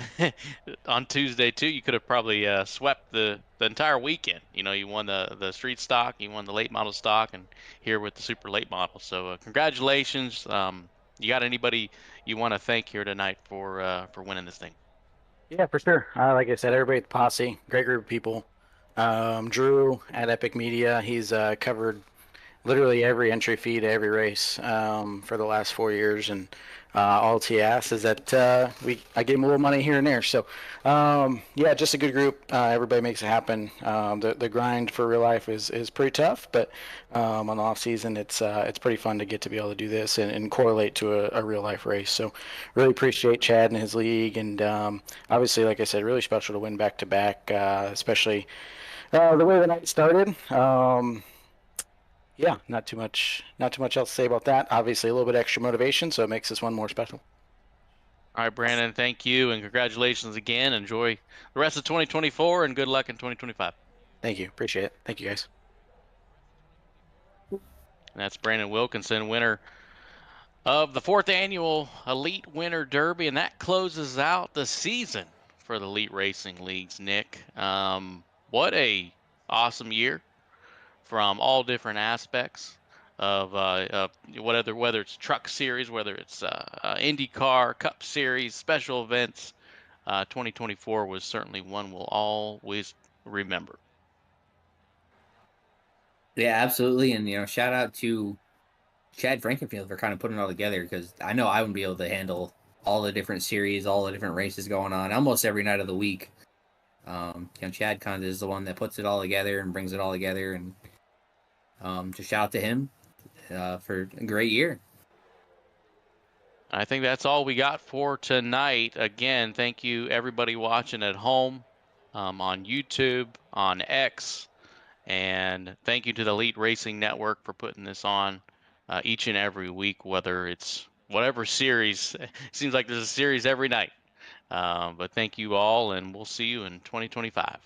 Tuesday too. You could have probably swept the entire weekend. You won the street stock, you won the late model stock, and here with the super late model. So congratulations. You got anybody you want to thank here tonight for winning this thing? Yeah, for sure. Like I said, everybody at the posse, great group of people. Drew at Epic Media, he's covered literally every entry fee to every race for the last 4 years, and all he asks is that I gave him a little money here and there. So yeah, just a good group. Everybody makes it happen. The grind for real life is pretty tough, but on the off season it's pretty fun to get to be able to do this and correlate to a real life race. So really appreciate Chad and his league, and obviously, like I said, really special to win back to back, especially the way the night started. Yeah, not too much else to say about that. Obviously, a little bit extra motivation, so it makes this one more special. All right, Brandon, thank you, and congratulations again. Enjoy the rest of 2024, and good luck in 2025. Thank you. Appreciate it. Thank you, guys. And that's Brandon Wilkinson, winner of the 4th annual Elite Winter Derby, and that closes out the season for the Elite Racing Leagues. Nick, what a awesome year from all different aspects of whether it's truck series, whether it's IndyCar, Cup Series, special events. 2024 was certainly one we'll always remember. Yeah, absolutely. And shout out to Chad Frankenfield for kind of putting it all together, because I know I wouldn't be able to handle all the different series, all the different races going on almost every night of the week. Chad kind of is the one that puts it all together and brings it all together, and just shout out to him for a great year. I think that's all we got for tonight. Again, thank you everybody watching at home, on YouTube, on X, and thank you to the Elite Racing Network for putting this on each and every week, whether it's whatever series. It seems like there's a series every night. But thank you all, and we'll see you in 2025.